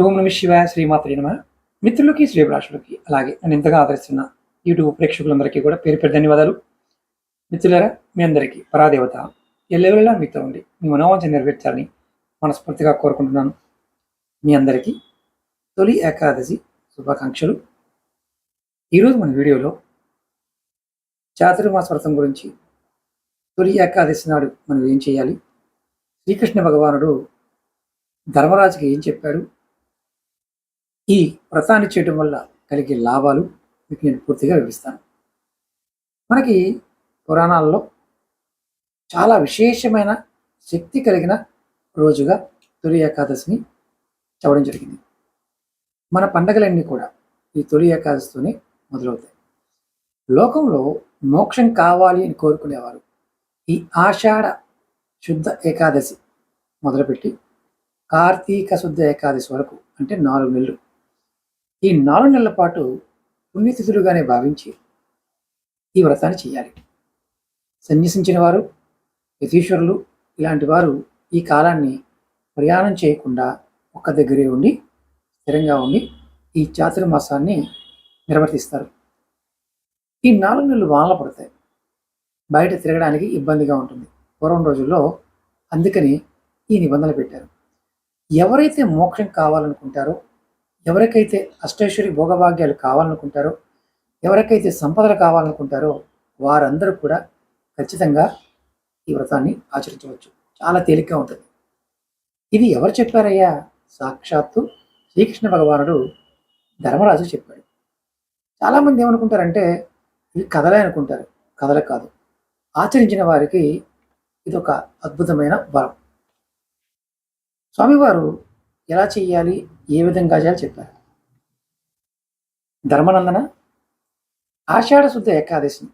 ఓం నమ శివాయ, శ్రీమాత్రే నమ. మిత్రులకి, శ్రీభిలాషులకి, అలాగే నన్ను ఇంతగా ఆదరిస్తున్న యూట్యూబ్ ప్రేక్షకులందరికీ కూడా పేరు పేరు ధన్యవాదాలు. మిత్రులారా, మీ అందరికీ పరాదేవత ఎల్లవేళలా మీతో ఉండి మీ మనోవాంఛ నెరవేర్చాలని మనస్ఫూర్తిగా కోరుకుంటున్నాను. మీ అందరికీ తొలి ఏకాదశి శుభాకాంక్షలు. ఈరోజు మన వీడియోలో చాతుర్మాస వ్రతం గురించి, తొలి ఏకాదశి నాడు మనం ఏం చేయాలి, శ్రీకృష్ణ భగవానుడు ధర్మరాజుకి ఏం చెప్పాడు, ఈ వ్రతాన్ని చేయడం వల్ల కలిగే లాభాలు మీకు నేను పూర్తిగా వివరిస్తాను. మనకి పురాణాల్లో చాలా విశేషమైన శక్తి కలిగిన రోజుగా తొలి ఏకాదశిని చెప్పడం జరిగింది. మన పండగలన్నీ కూడా ఈ తొలి ఏకాదశితోనే మొదలవుతాయి. లోకంలో మోక్షం కావాలి అని కోరుకునేవారు ఈ ఆషాఢ శుద్ధ ఏకాదశి మొదలుపెట్టి కార్తీక శుద్ధ ఏకాదశి వరకు, అంటే 4 నెలలు, ఈ 4 నెలల పాటు పుణ్యతిథులుగానే భావించి ఈ వ్రతాన్ని చేయాలి. సన్యసించిన వారు, యతీశ్వరులు ఇలాంటి వారు ఈ కాలాన్ని ప్రయాణం చేయకుండా ఒక్క దగ్గరే ఉండి స్థిరంగా ఉండి ఈ చాతుర్మాసాన్ని నిర్వర్తిస్తారు. ఈ 4 నెలలు వానలు పడతాయి, బయట తిరగడానికి ఇబ్బందిగా ఉంటుంది. పూర్వం రోజుల్లో అందుకని ఈ నిబంధన పెట్టారు. ఎవరైతే మోక్షం కావాలనుకుంటారో, ఎవరికైతే అష్టైశ్వర్య భోగభాగ్యాలు కావాలనుకుంటారో, ఎవరికైతే సంపదలు కావాలనుకుంటారో వారందరూ కూడా ఖచ్చితంగా ఈ వ్రతాన్ని ఆచరించవచ్చు. చాలా తేలిగ్గా ఉంటుంది. ఇది ఎవరు చెప్పారయ్యా? సాక్షాత్తు శ్రీకృష్ణ భగవానుడు ధర్మరాజు చెప్పాడు. చాలామంది ఏమనుకుంటారంటే ఇవి కథలే అనుకుంటారు. కథలు కాదు, ఆచరించిన వారికి ఇది ఒక అద్భుతమైన వరం. స్వామివారు ఎలా చెయ్యాలి, ఏ విధంగా చేయాలి చెప్పారు. ధర్మనందన, ఆషాఢ శుద్ధ ఏకాదశిని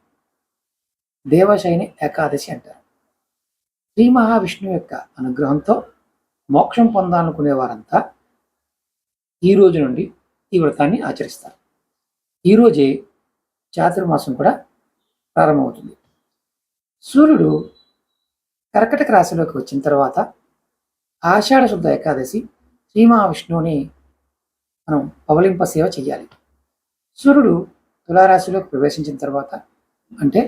దేవశయని ఏకాదశి అంటారు. శ్రీ మహావిష్ణువు యొక్క అనుగ్రహంతో మోక్షం పొందాలనుకునే వారంతా ఈ రోజు నుండి ఈ వ్రతాన్ని ఆచరిస్తారు. ఈరోజే చాతుర్మాసం కూడా ప్రారంభమవుతుంది. సూర్యుడు కర్కటక రాశిలోకి వచ్చిన తర్వాత ఆషాఢ శుద్ధ ఏకాదశి శ్రీ మహావిష్ణువుని మనం పవలింప సేవ చేయాలి. సూర్యుడు తులారాశిలోకి ప్రవేశించిన తర్వాత, అంటే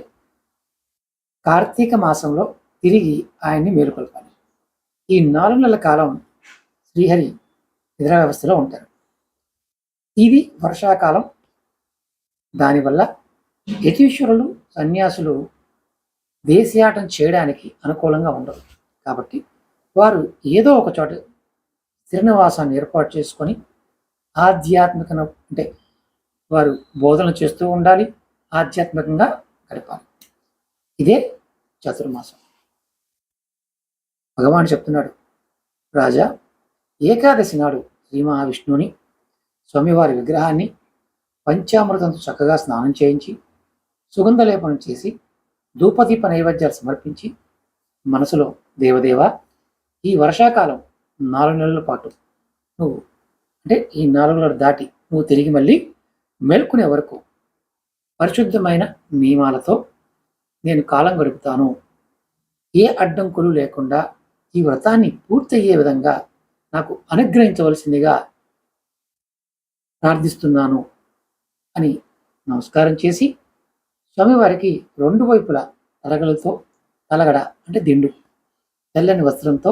కార్తీక మాసంలో తిరిగి ఆయన్ని మేలుకొల్పాలి. ఈ 4 నెలల కాలం శ్రీహరి నిద్రా వ్యవస్థలో ఉంటారు. ఇది వర్షాకాలం. దానివల్ల యతీశ్వరులు, సన్యాసులు దేశయాటం చేయడానికి అనుకూలంగా ఉండదు. కాబట్టి వారు ఏదో ఒక చోట స్థిరనివాసాన్ని ఏర్పాటు చేసుకొని ఆధ్యాత్మిక, అంటే వారు బోధనలు చేస్తూ ఉండాలి, ఆధ్యాత్మికంగా గడపాలి. ఇదే చతుర్మాసం. భగవాన్ చెప్తున్నాడు, రాజా, ఏకాదశి నాడు శ్రీ మహావిష్ణువుని, స్వామివారి విగ్రహాన్ని పంచామృతంతో చక్కగా స్నానం చేయించి, సుగంధలేపనం చేసి, ధూపదీప నైవేద్యాలు సమర్పించి, మనసులో దేవదేవా, ఈ వర్షాకాలం 4 నెలల పాటు నువ్వు, అంటే ఈ 4 నెలలు దాటి నువ్వు తిరిగి మళ్ళీ మేల్కొనే వరకు పరిశుద్ధమైన నియమాలతో నేను కాలం గడుపుతాను. ఏ అడ్డంకులు లేకుండా ఈ వ్రతాన్ని పూర్తయ్యే విధంగా నాకు అనుగ్రహించవలసిందిగా ప్రార్థిస్తున్నాను అని నమస్కారం చేసి, స్వామివారికి 2 వైపులా తలగడ, అంటే దిండు, తెల్లని వస్త్రంతో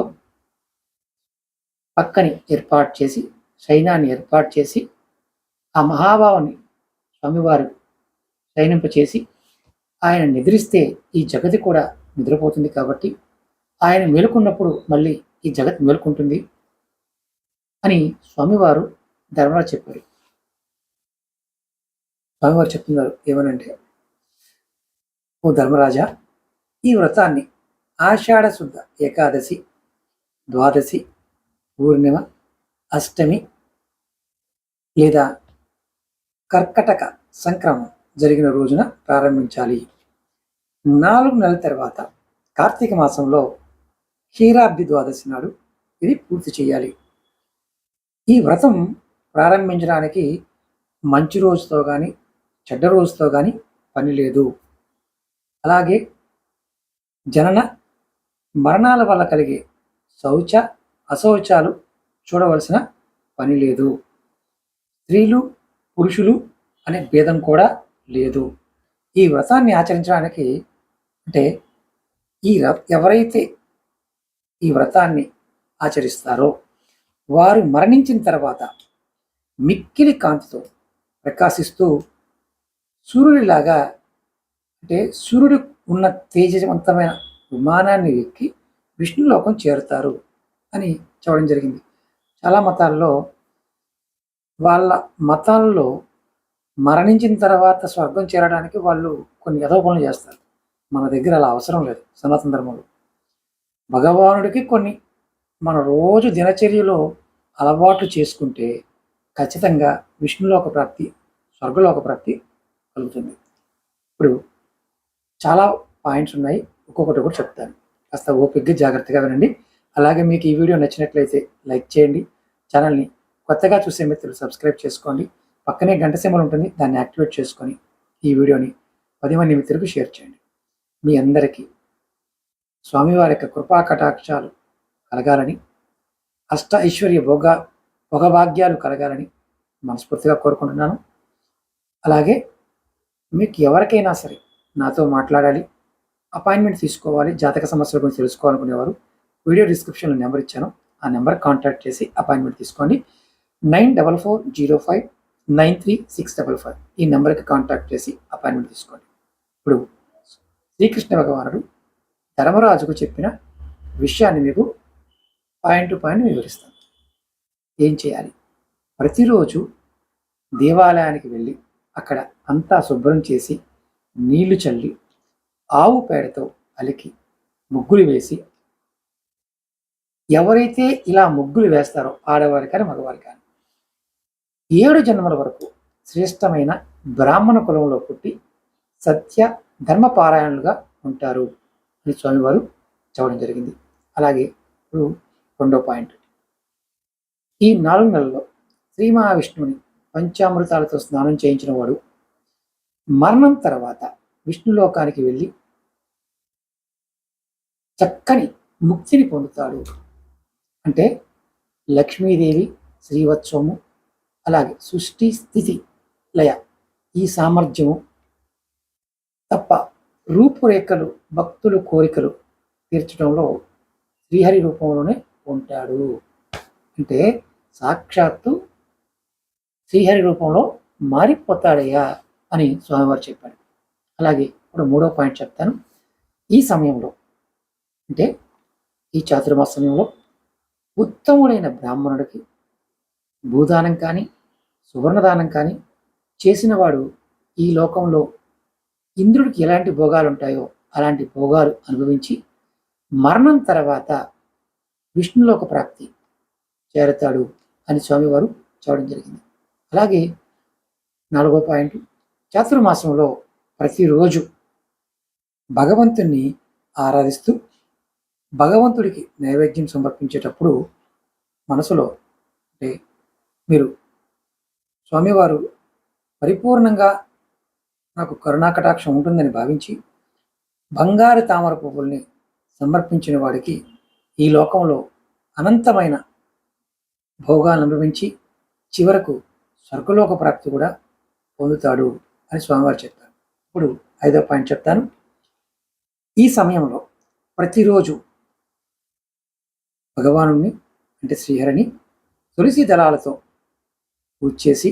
పక్కని ఏర్పాటు చేసి, శయనాన్ని ఏర్పాటు చేసి, ఆ మహాభావాన్ని స్వామివారు శయనింపచేసి, ఆయన నిద్రిస్తే ఈ జగతి కూడా నిద్రపోతుంది. కాబట్టి ఆయన మేలుకున్నప్పుడు మళ్ళీ ఈ జగత్ మేలుకుంటుంది అని స్వామివారు ధర్మరాజు చెప్పారు. స్వామివారు చెప్తున్నారు ఏమనంటే, ఓ ధర్మరాజా, ఈ వ్రతాన్ని ఆషాఢ శుద్ధ ఏకాదశి, ద్వాదశి, పూర్ణిమ, అష్టమి లేదా కర్కటక సంక్రమం జరిగిన రోజున ప్రారంభించాలి. 4 నెలల తర్వాత కార్తీక మాసంలో క్షీరాబ్ది ద్వాదశి నాడు ఇది పూర్తి చేయాలి. ఈ వ్రతం ప్రారంభించడానికి మంచి రోజుతో కానీ చెడ్డ రోజుతో కానీ పని లేదు. అలాగే జనన మరణాల వల్ల కలిగే శౌచ అశౌచాలు చూడవలసిన పని లేదు. స్త్రీలు పురుషులు అనే భేదం కూడా లేదు. ఈ వ్రతాన్ని ఆచరించడానికి అంటే ఎవరైతే ఈ వ్రతాన్ని ఆచరిస్తారో వారు మరణించిన తర్వాత మిక్కిలి కాంతితో ప్రకాశిస్తూ సూర్యుడిలాగా, అంటే సూర్యుడు ఉన్న తేజవంతమైన విమానాన్ని ఎక్కి విష్ణులోకం చేరుతారు అని చెప్పడం జరిగింది. చాలా మతాల్లో వాళ్ళ మతాల్లో మరణించిన తర్వాత స్వర్గం చేరడానికి వాళ్ళు కొన్ని ఎదవ పనులు చేస్తారు. మన దగ్గర అలా అవసరం లేదు. సనాతన ధర్మంలో భగవానుడికి కొన్ని మన రోజు దినచర్యలో అలవాట్లు చేసుకుంటే ఖచ్చితంగా విష్ణులోక ప్రాప్తి, స్వర్గలోక ప్రాప్తి కలుగుతుంది. ఇప్పుడు చాలా పాయింట్స్ ఉన్నాయి, ఒక్కొక్కటి కూడా చెప్తాను. కాస్త ఓపికగా జాగ్రత్తగా వినండి. అలాగే మీకు ఈ వీడియో నచ్చినట్లయితే లైక్ చేయండి. ఛానల్ని కొత్తగా చూసే మిత్రులు సబ్స్క్రైబ్ చేసుకోండి. పక్కనే గంట సింబల్ ఉంటుంది, దాన్ని యాక్టివేట్ చేసుకొని ఈ వీడియోని 10 మంది మిత్రులకు షేర్ చేయండి. మీ అందరికీ స్వామివారి యొక్క కృపా కటాక్షాలు కలగాలని, అష్ట ఐశ్వర్య భోగభాగ్యాలు కలగాలని మనస్ఫూర్తిగా కోరుకుంటున్నాను. అలాగే మీకు ఎవరికైనా సరే నాతో మాట్లాడాలి, అపాయింట్మెంట్ తీసుకోవాలి, జాతక సమస్యల గురించి తెలుసుకోవాలనుకునేవారు వీడియో డిస్క్రిప్షన్లో నెంబర్ ఇచ్చాను, ఆ నెంబర్ కాంటాక్ట్ చేసి అపాయింట్మెంట్ తీసుకోండి. 9440593655 ఈ నెంబర్కి కాంటాక్ట్ చేసి అపాయింట్మెంట్ తీసుకోండి. ఇప్పుడు శ్రీకృష్ణ భగవానుడు ధర్మరాజుకు చెప్పిన విషయాన్ని మీకు పాయింట్ టు పాయింట్ వివరిస్తాను. ఏం చేయాలి? ప్రతిరోజు దేవాలయానికి వెళ్ళి అక్కడ అంతా శుభ్రం చేసి నీళ్లు చల్లి ఆవు పేడతో అలికి ముగ్గులు వేసి, ఎవరైతే ఇలా ముగ్గులు వేస్తారో ఆడవారి కానీ మగవారి కానీ 7 జన్మల వరకు శ్రేష్టమైన బ్రాహ్మణ కులంలో పుట్టి సత్య ధర్మపారాయణులుగా ఉంటారు అని స్వామివారు చెప్పడం జరిగింది. అలాగే ఇప్పుడు 2వ పాయింట్, ఈ 4 నెలల్లో శ్రీ మహావిష్ణువుని పంచామృతాలతో స్నానం చేయించిన వాడు మరణం తర్వాత విష్ణులోకానికి వెళ్ళి చక్కని ముక్తిని పొందుతాడు. అంటే లక్ష్మీదేవి శ్రీవత్సవము, అలాగే సృష్టి స్థితి లయ ఈ సామర్థ్యము తప్ప రూపురేఖలు భక్తులు కోరికలు తీర్చడంలో శ్రీహరి రూపంలోనే ఉంటాడు. అంటే సాక్షాత్తు శ్రీహరి రూపంలో మారిపోతాడయ్యా అని స్వామివారు చెప్పాడు. అలాగే ఇప్పుడు 3వ పాయింట్ చెప్తాను. ఈ సమయంలో అంటే ఈ చాతుర్మాస సమయంలో ఉత్తముడైన బ్రాహ్మణుడికి భూదానం కానీ సువర్ణదానం కానీ చేసిన వాడు ఈ లోకంలో ఇంద్రుడికి ఎలాంటి భోగాలు ఉంటాయో అలాంటి భోగాలు అనుభవించి మరణం తర్వాత విష్ణులోక ప్రాప్తి చేరతాడు అని స్వామివారు చెప్పడం జరిగింది. అలాగే 4వ పాయింట్, చాతుర్మాసంలో ప్రతిరోజు భగవంతుణ్ణి ఆరాధిస్తూ భగవంతుడికి నైవేద్యం సమర్పించేటప్పుడు మనసులో అంటే మీరు స్వామివారు పరిపూర్ణంగా నాకు కరుణాకటాక్షం ఉంటుందని భావించి బంగారు తామర పువ్వుల్ని సమర్పించిన వాడికి ఈ లోకంలో అనంతమైన భోగాలను అనుభవించి చివరకు స్వర్గలోక ప్రాప్తి కూడా పొందుతాడు అని స్వామివారు చెప్తారు. ఇప్పుడు 5వ పాయింట్ చెప్తాను. ఈ సమయంలో ప్రతిరోజు భగవాను అంటే శ్రీహరిని తులసి దళాలతో పూజ చేసి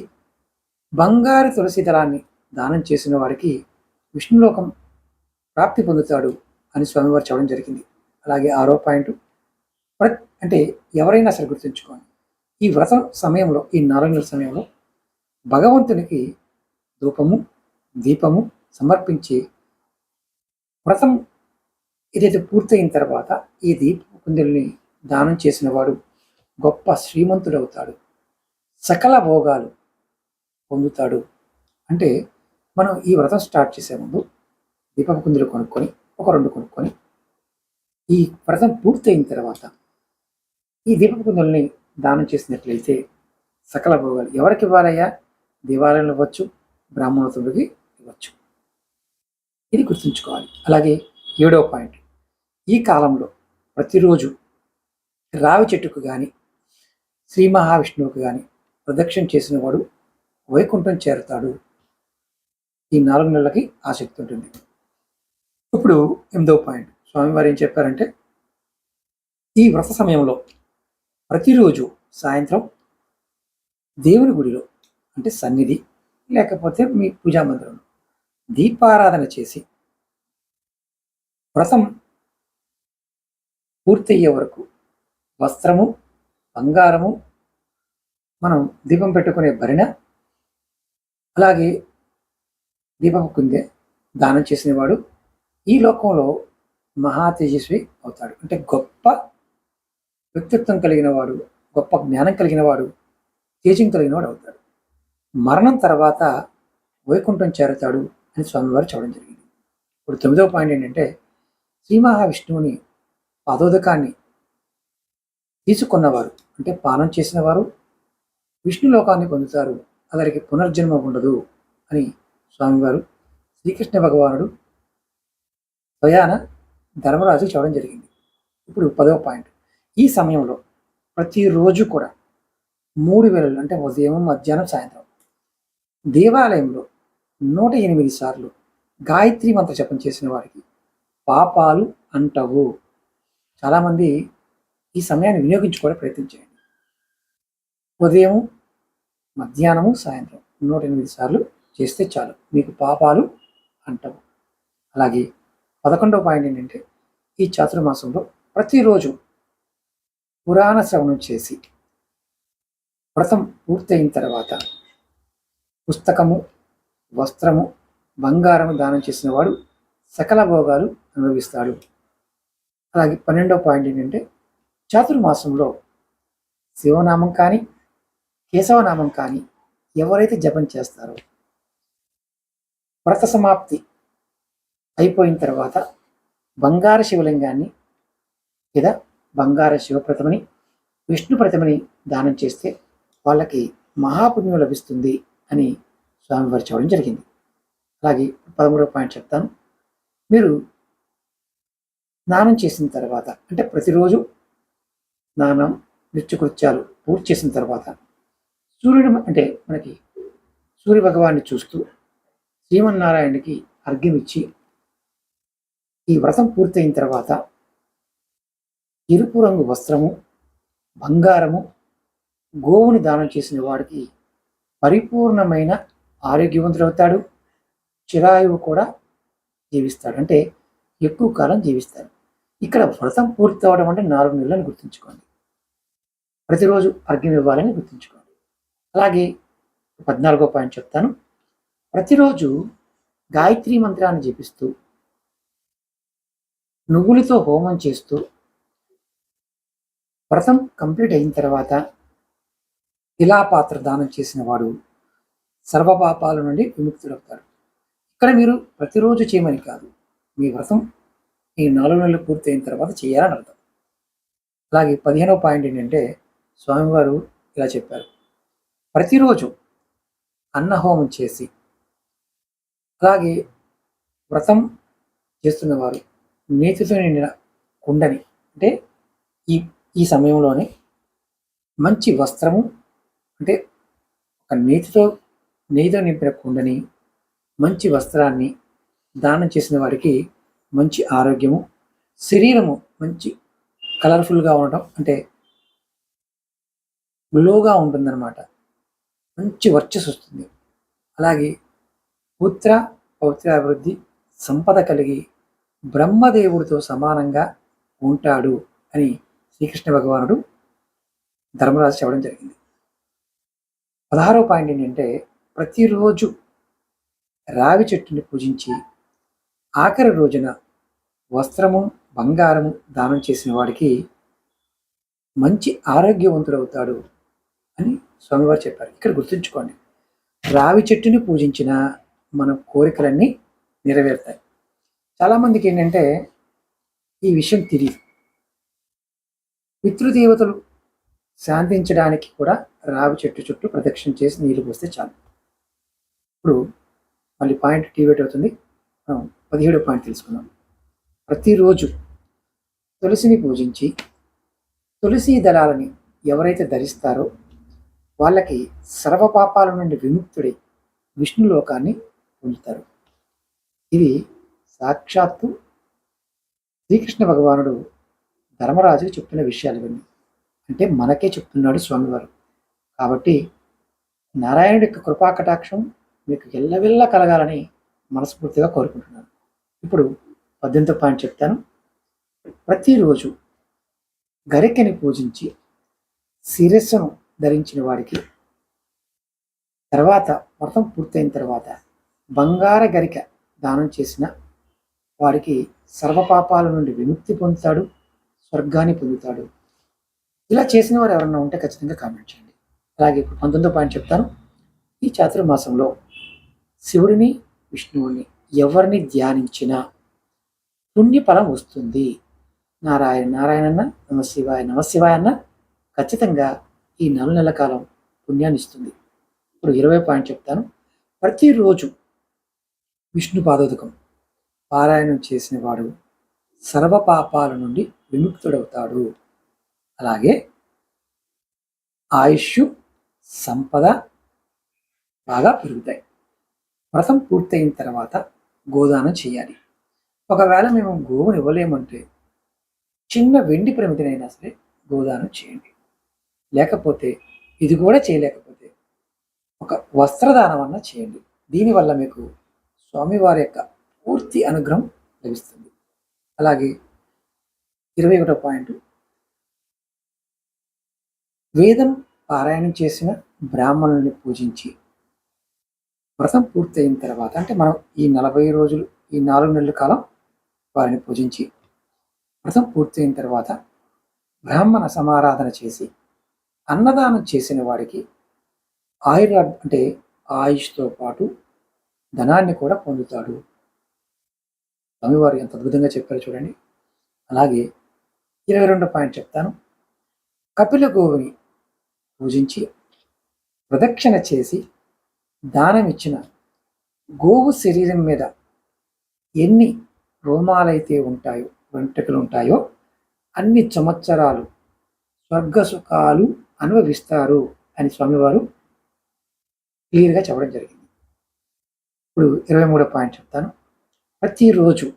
బంగారు తులసి దళాన్ని దానం చేసిన వాడికి విష్ణులోకం ప్రాప్తి పొందుతాడు అని స్వామివారు చెప్పడం జరిగింది. అలాగే 6వ పాయింట్, అంటే ఎవరైనా సరే గుర్తుంచుకోండి, ఈ వ్రతం సమయంలో ఈ 4 నెలల సమయంలో భగవంతునికి ధూపము దీపము సమర్పించి వ్రతం ఏదైతే పూర్తయిన తర్వాత ఈ దీప కుందుల్ని దానం చేసిన వాడు గొప్ప శ్రీమంతుడవుతాడు, సకల భోగాలు పొందుతాడు. అంటే మనం ఈ వ్రతం స్టార్ట్ చేసే ముందు దీపపు కుందులు కొనుక్కొని ఒక 2 కొనుక్కొని ఈ వ్రతం పూర్తయిన తర్వాత ఈ దీపపు కుందుల్ని దానం చేసినట్లయితే సకల భోగాలు ఎవరికి ఇవ్వాలయ్యా? దేవాలయంలో ఇవ్వచ్చు, బ్రాహ్మణోత్తముడికి ఇవ్వచ్చు. ఇది గుర్తుంచుకోవాలి. అలాగే 7వ పాయింట్, ఈ కాలంలో ప్రతిరోజు రావి చెట్టుకు కానీ శ్రీ మహావిష్ణువుకి కానీ ప్రదక్షిణ చేసిన వాడు వైకుంఠం చేరుతాడు. ఈ 4 నెలలకి ఆసక్తి ఉంటుంది. ఇప్పుడు 8వ పాయింట్ స్వామివారు ఏం చెప్పారంటే, ఈ వ్రత సమయంలో ప్రతిరోజు సాయంత్రం దేవుని గుడిలో అంటే సన్నిధి లేకపోతే మీ పూజా మందిరంలో దీపారాధన చేసి వ్రతం పూర్తయ్యే వరకు వస్త్రము, బంగారము, మనం దీపం పెట్టుకునే భరిణ, అలాగే దీపపు కుందే దానం చేసిన వాడు ఈ లోకంలో మహా తేజస్వి అవుతాడు. అంటే గొప్ప వ్యక్తిత్వం కలిగిన వాడు, గొప్ప జ్ఞానం కలిగిన వాడు, తేజం కలిగిన వాడు అవుతాడు. మరణం తర్వాత వైకుంఠం చేరుతాడు అని స్వామివారు చెప్పడం జరిగింది. ఇప్పుడు 9వ పాయింట్ ఏంటంటే, శ్రీ మహావిష్ణువుని పాదోదకాన్ని తీసుకున్నవారు అంటే పానం చేసిన వారు విష్ణు లోకాన్ని పొందుతారు, అతనికి పునర్జన్మ ఉండదు అని స్వామివారు శ్రీకృష్ణ భగవానుడు స్వయాన ధర్మరాజు చెప్పడం జరిగింది. ఇప్పుడు 10వ పాయింట్, ఈ సమయంలో ప్రతిరోజు కూడా 3 వేళలు అంటే ఉదయం, మధ్యాహ్నం, సాయంత్రం దేవాలయంలో 108 సార్లు గాయత్రి మంత్ర జపం చేసిన వారికి పాపాలు అంటవు. చాలామంది ఈ సమయాన్ని వినియోగించుకోవడం ప్రయత్నించండి. ఉదయం, మధ్యాహ్నము, సాయంత్రం 108 సార్లు చేస్తే చాలు, మీకు పాపాలు అంటవు. అలాగే 11వ పాయింట్ ఏంటంటే, ఈ చాతుర్మాసంలో ప్రతిరోజు పురాణ శ్రవణం చేసి వ్రతం పూర్తయిన తర్వాత పుస్తకము, వస్త్రము, బంగారము దానం చేసిన వాడు సకల భోగాలు అనుభవిస్తాడు. అలాగే 12వ పాయింట్ ఏంటంటే, చాతుర్మాసంలో శివనామం కానీ కేశవనామం కానీ ఎవరైతే జపం చేస్తారో వ్రత సమాప్తి అయిపోయిన తర్వాత బంగారు శివలింగాన్ని లేదా బంగారు శివ ప్రతిమని, విష్ణు ప్రతిమని దానం చేస్తే వాళ్ళకి మహాపుణ్యం లభిస్తుంది అని స్వామివారు చెప్పడం జరిగింది. అలాగే 13వ పాయింట్ చెప్తాను. మీరు స్నానం చేసిన తర్వాత అంటే ప్రతిరోజు స్నానం, నిత్యకృత్యాలు పూర్తి చేసిన తర్వాత సూర్యుడు అంటే మనకి సూర్య భగవాన్ని చూస్తూ శ్రీమన్నారాయణకి అర్ఘ్యం ఇచ్చి ఈ వ్రతం పూర్తయిన తర్వాత ఎరుపు రంగు వస్త్రము, బంగారము, గోవుని దానం చేసిన వాడికి పరిపూర్ణమైన ఆరోగ్యవంతుడవుతాడు, చిరాయువు కూడా జీవిస్తాడు, అంటే ఎక్కువ కాలం జీవిస్తాడు. ఇక్కడ వ్రతం పూర్తి అవడం అంటే 4 నెలలని గుర్తుంచుకోండి. ప్రతిరోజు అర్ఘ్యం ఇవ్వాలని గుర్తుంచుకోండి. అలాగే 14వ పాయింట్ చెప్తాను. ప్రతిరోజు గాయత్రి మంత్రాన్ని జపిస్తూ నువ్వులతో హోమం చేస్తూ వ్రతం కంప్లీట్ అయిన తర్వాత పాత్ర దానం చేసిన వాడు సర్వపాపాల నుండి విముక్తుడవుతాడు. ఇక్కడ మీరు ప్రతిరోజు చేయమని కాదు, మీ వ్రతం ఈ 4 నెలలు పూర్తి అయిన తర్వాత చేయాలని అర్థం. అలాగే 15వ పాయింట్ ఏంటంటే, స్వామివారు ఇలా చెప్పారు, ప్రతిరోజు అన్నహోమం చేసి అలాగే వ్రతం చేస్తున్నవారు నేతితో నిండిన కుండని అంటే ఈ ఈ సమయంలోనే మంచి వస్త్రము అంటే ఒక నెయ్యితో నింపిన కుండని, మంచి వస్త్రాన్ని దానం చేసిన వారికి మంచి ఆరోగ్యము, శరీరము మంచి కలర్ఫుల్గా ఉండటం అంటే గ్లోగా ఉంటుందన్నమాట, మంచి వర్చస్సు వస్తుంది. అలాగే పుత్ర పౌత్రాభివృద్ధి, సంపద కలిగి బ్రహ్మదేవుడితో సమానంగా ఉంటాడు అని శ్రీకృష్ణ భగవానుడు ధర్మరాజు చెప్పడం జరిగింది. 16వ పాయింట్ ఏంటంటే, ప్రతిరోజు రావి చెట్టుని పూజించి ఆఖరి రోజున వస్త్రము, బంగారము దానం చేసిన వాడికి మంచి ఆరోగ్యవంతుడవుతాడు అని స్వామివారు చెప్పారు. ఇక్కడ గుర్తుంచుకోండి, రావి చెట్టుని పూజించిన మన కోరికలన్నీ నెరవేరుతాయి. చాలామందికి ఏంటంటే ఈ విషయం తెలియదు. పితృదేవతలు శాంతించడానికి కూడా రావి చెట్టు చుట్టూ ప్రదక్షిణ చేసి నీళ్లు పోస్తే చాలు. ఇప్పుడు మళ్ళీ పాయింట్ డివేట్ అవుతుంది. మనం 17వ పాయింట్ తెలుసుకుందాం. ప్రతిరోజు తులసిని పూజించి తులసి దళాలని ఎవరైతే ధరిస్తారో వాళ్ళకి సర్వ పాపాల నుండి విముక్తుడై విష్ణులోకాన్ని పొందుతారు. ఇది సాక్షాత్తు శ్రీకృష్ణ భగవానుడు ధర్మరాజుకి చెప్తున్న విషయాలు ఇవన్నీ. అంటే మనకే చెప్తున్నాడు స్వామివారు. కాబట్టి నారాయణుడి యొక్క కృపా కటాక్షం మీకు ఎల్లవెల్లా కలగాలని మనస్ఫూర్తిగా కోరుకుంటున్నాను. ఇప్పుడు 18వ పాయింట్ చెప్తాను. ప్రతిరోజు గరికెని పూజించి శిరస్సును ధరించిన వాడికి తర్వాత వ్రతం పూర్తయిన తర్వాత బంగార గరిక దానం చేసిన వారికి సర్వపాపాల నుండి విముక్తి పొందుతాడు, స్వర్గాన్ని పొందుతాడు. ఇలా చేసిన వారు ఎవరన్నా ఉంటే ఖచ్చితంగా కామెంట్ చేయండి. అలాగే ఇప్పుడు 19వ పాయింట్ చెప్తాను. ఈ చాతుర్మాసంలో శివుడిని విష్ణువుని ఎవరిని ధ్యానించినా పుణ్యఫలం వస్తుంది. నారాయణ నారాయణన్న, నమశివాయ నమశివాయ అన్న ఖచ్చితంగా ఈ 4 నెలల కాలం పుణ్యాన్ని ఇస్తుంది. ఇప్పుడు 20వ పాయింట్ చెప్తాను. ప్రతిరోజు విష్ణు పాదోదకం పారాయణం చేసిన వాడు సర్వ పాపాల నుండి విముక్తుడవుతాడు. అలాగే ఆయుష్, సంపద బాగా పెరుగుతాయి. వ్రతం పూర్తయిన తర్వాత గోదానం చేయాలి. ఒకవేళ మేము గోవుని ఇవ్వలేమంటే చిన్న వెండి ప్రమితినైనా సరే గోదానం చేయండి. లేకపోతే ఇది కూడా చేయలేకపోతే ఒక వస్త్రదానం అన్నా చేయండి. దీనివల్ల మీకు స్వామివారి యొక్క పూర్తి అనుగ్రహం లభిస్తుంది. అలాగే 21వ పాయింట్, వేదం పారాయణం చేసిన బ్రాహ్మణుల్ని పూజించి వ్రతం పూర్తయిన తర్వాత అంటే మనం ఈ 40 రోజులు ఈ 4 నెలల కాలం వారిని పూజించి వ్రతం పూర్తయిన తర్వాత బ్రాహ్మణ సమారాధన చేసి అన్నదానం చేసిన వాడికి అంటే ఆయుష్తో పాటు ధనాన్ని కూడా పొందుతాడు. స్వామివారు ఎంత అద్భుతంగా చెప్పారు చూడండి. అలాగే 22వ పాయింట్ చెప్తాను. కపిల గోవుని పూజించి ప్రదక్షిణ చేసి దానం ఇచ్చిన గోవు శరీరం మీద ఎన్ని రోమాలైతే ఉంటాయో, వెంట్రుకలు ఉంటాయో అన్ని సంవత్సరాలు స్వర్గ సుఖాలు అనుభవిస్తారు అని స్వామివారు క్లియర్గా చెప్పడం జరిగింది. ఇప్పుడు 23వ పాయింట్ చెప్తాను. ప్రతిరోజు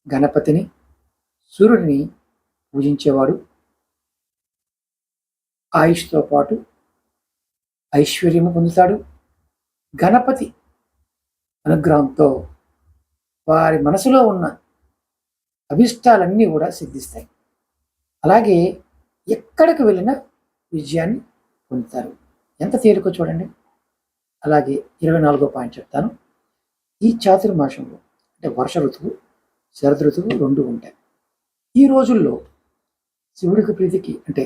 గణపతిని, సూర్యుడిని పూజించేవాడు ఆయుష్తో పాటు ఐశ్వర్యము పొందుతాడు. గణపతి అనుగ్రహంతో వారి మనసులో ఉన్న అభిష్టాలన్నీ కూడా సిద్ధిస్తాయి. అలాగే ఎక్కడికి వెళ్ళినా విజయాన్ని పొందుతారు. ఎంత తేలికో చూడండి. అలాగే 24వ పాయింట్ చెప్తాను. ఈ చాతుర్మాసంలో అంటే వర్ష ఋతువు, శరద్ ఋతువు 2 ఉంటాయి. ఈ రోజుల్లో శివుడికి ప్రీతికి అంటే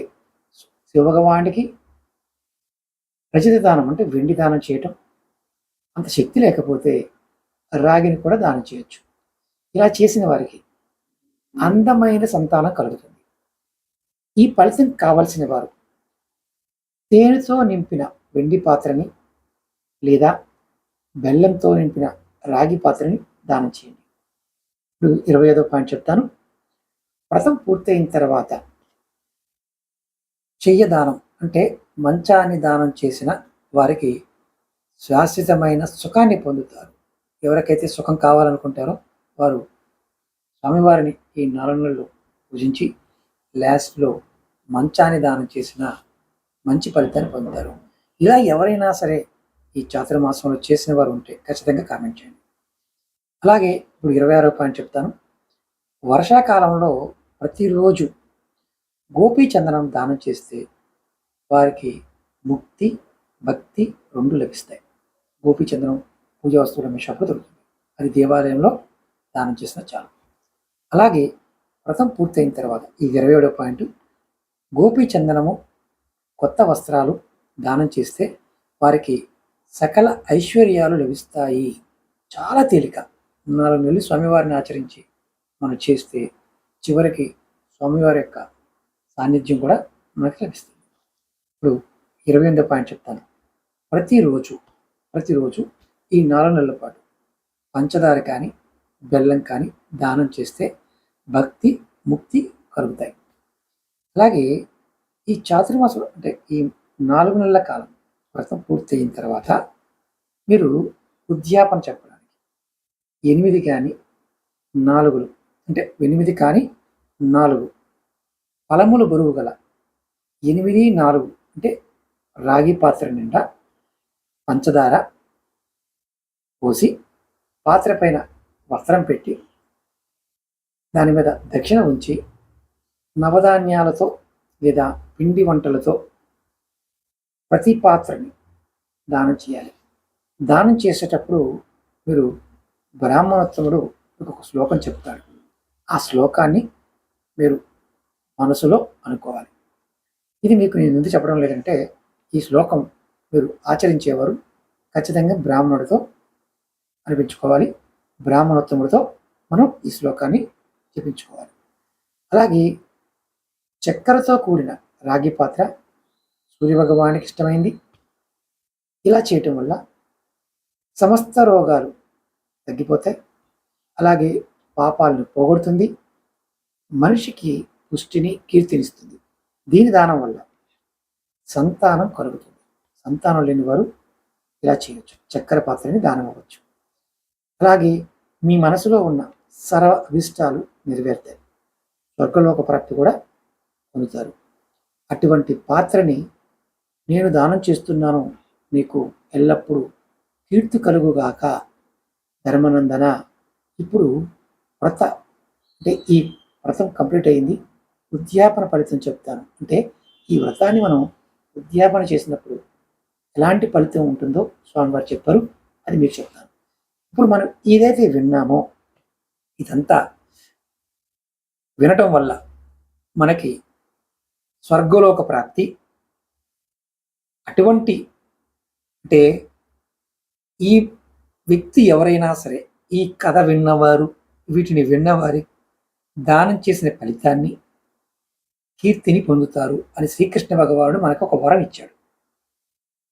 శివభగవానికి రజత దానం అంటే వెండి దానం చేయటం అంత శక్తి లేకపోతే రాగిని కూడా దానం చేయొచ్చు. ఇలా చేసిన వారికి అందమైన సంతానం కలుగుతుంది. ఈ ఫలితం కావలసిన వారు తేనెతో నింపిన వెండి పాత్రని లేదా బెల్లంతో నింపిన రాగి పాత్రని దానం చేయండి. ఇప్పుడు 25వ పాయింట్ చెప్తాను. వ్రతం పూర్తయిన తర్వాత చెయ్య దానం అంటే మంచాన్ని దానం చేసిన వారికి శాశ్వతమైన సుఖాన్ని పొందుతారు. ఎవరికైతే సుఖం కావాలనుకుంటారో వారు స్వామివారిని ఈ 4 నెలలు పూజించి లాస్ట్లో మంచాన్ని దానం చేసిన మంచి ఫలితాన్ని పొందుతారు. ఇలా ఎవరైనా సరే ఈ చాతుర్మాసంలో చేసిన వారు ఉంటే ఖచ్చితంగా కామెంట్ చేయండి. అలాగే ఇప్పుడు 26వ పాయింట్ చెప్తాను. వర్షాకాలంలో ప్రతిరోజు గోపీ చందనం దానం చేస్తే వారికి ముక్తి, భక్తి 2 లభిస్తాయి. గోపీ చందనం పూజా వస్తువుల మీ షాప్లో దొరుకుతుంది. అది దేవాలయంలో దానం చేసిన చాలు. అలాగే వ్రతం పూర్తయిన తర్వాత ఈ 27వ పాయింట్, గోపీ చందనము కొత్త వస్త్రాలు దానం చేస్తే వారికి సకల ఐశ్వర్యాలు లభిస్తాయి. చాలా తేలిక. 4 నెలలు స్వామివారిని ఆచరించి మనం చేస్తే చివరికి స్వామివారి యొక్క సాన్నిధ్యం కూడా మనకి లభిస్తుంది. ఇప్పుడు 28వ పాయింట్ చెప్తాను. ప్రతిరోజు ఈ 4 నెలల పాటు పంచదార కానీ బెల్లం కానీ దానం చేస్తే భక్తి, ముక్తి కలుగుతాయి. అలాగే ఈ చాతుర్మాసం అంటే ఈ 4 నెలల కాలం వ్రతం పూర్తయిన తర్వాత మీరు ఉద్యాపన చెప్పడానికి 8 కానీ 4 అంటే 8 కానీ 4 ఫలములు బరువు గల 8, 4 అంటే రాగి పాత్ర నిండా పంచదార పోసి పాత్ర పైన వస్త్రం పెట్టి దాని మీద దక్షిణ ఉంచి నవధాన్యాలతో లేదా పిండి వంటలతో ప్రతి పాత్రని దానం చేయాలి. దానం చేసేటప్పుడు మీరు బ్రాహ్మణోత్తముడు ఒక శ్లోకం చెప్తాడు. ఆ శ్లోకాన్ని మీరు మనసులో అనుకోవాలి. ఇది మీకు నేను ఎందుకు చెప్పడం లేదంటే ఈ శ్లోకం మీరు ఆచరించేవారు ఖచ్చితంగా బ్రాహ్మణుడితో అనిపించుకోవాలి. బ్రాహ్మణోత్తముడితో మనం ఈ శ్లోకాన్ని చెప్పించుకోవాలి. అలాగే చక్కెరతో కూడిన రాగి పాత్ర సూర్యభగవానికి ఇష్టమైంది. ఇలా చేయటం వల్ల సమస్త రోగాలు తగ్గిపోతాయి. అలాగే పాపాలను పోగొడుతుంది. మనిషికి పుష్టిని కీర్తినిస్తుంది. దీని దానం వల్ల సంతానం కలుగుతుంది. సంతానం లేని వారు ఇలా చేయొచ్చు. చక్కెర పాత్రని దానం అవ్వచ్చు. అలాగే మీ మనసులో ఉన్న సర్వ అభిష్టాలు నెరవేరుతాయి. స్వర్గలోక ప్రాప్తి కూడా పొందుతారు. అటువంటి పాత్రని నేను దానం చేస్తున్నాను, నీకు ఎల్లప్పుడూ కీర్తి కలుగుగాక ధర్మనందన. ఇప్పుడు వ్రత అంటే ఈ వ్రతం కంప్లీట్ అయింది. ఉద్యాపన ఫలితం చెప్తాను. అంటే ఈ వ్రతాన్ని మనం ఉద్యాపన చేసినప్పుడు ఎలాంటి ఫలితం ఉంటుందో స్వామివారు చెప్పారు. అది మీకు చెప్తాను. ఇప్పుడు మనం ఏదైతే విన్నామో ఇదంతా వినటం వల్ల మనకి స్వర్గలోక ప్రాప్తి. అటువంటి అంటే ఈ వ్యక్తి ఎవరైనా సరే ఈ కథ విన్నవారు, వీటిని విన్నవారి దానం చేసిన ఫలితాన్ని, కీర్తిని పొందుతారు అని శ్రీకృష్ణ భగవానుడు మనకు ఒక వరం ఇచ్చాడు.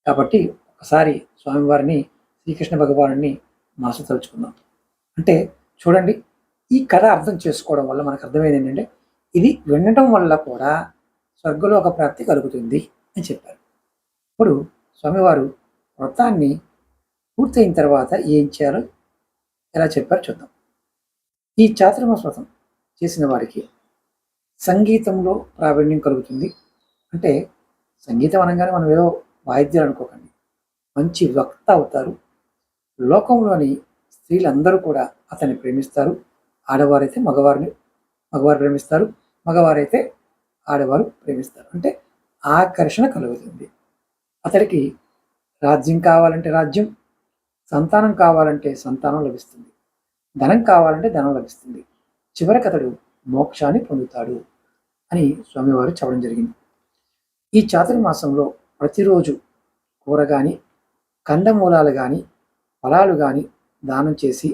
కాబట్టి ఒకసారి స్వామివారిని శ్రీకృష్ణ భగవానుడిని మనసు తలుచుకుందాం. అంటే చూడండి, ఈ కథ అర్థం చేసుకోవడం వల్ల మనకు అర్థమైంది ఏంటంటే ఇది వినడం వల్ల కూడా స్వర్గలోక ప్రాప్తి కలుగుతుంది అని చెప్పారు. ఇప్పుడు స్వామివారు వ్రతాన్ని పూర్తయిన తర్వాత ఏం చేయాలో ఎలా చెప్పారో చూద్దాం. ఈ చాతుర్మాస వ్రతం చేసిన వారికి సంగీతంలో ప్రావీణ్యం కలుగుతుంది. అంటే సంగీతం అనగానే మనం ఏదో వాయిద్యాలు అనుకోకండి. మంచి వక్త అవుతారు. లోకంలోని స్త్రీలందరూ కూడా అతన్ని ప్రేమిస్తారు. ఆడవారైతే మగవారు ప్రేమిస్తారు. మగవారైతే ఆడవారు ప్రేమిస్తారు. అంటే ఆకర్షణ కలుగుతుంది. అతడికి రాజ్యం కావాలంటే రాజ్యం, సంతానం కావాలంటే సంతానం లభిస్తుంది, ధనం కావాలంటే ధనం లభిస్తుంది. చివరికి అతడు మోక్షాన్ని పొందుతాడు అని స్వామివారు చెప్పడం జరిగింది. ఈ చాతుర్మాసంలో ప్రతిరోజు కూర కానీ, కందమూలాలు కానీ, ఫలాలు కానీ దానం చేసి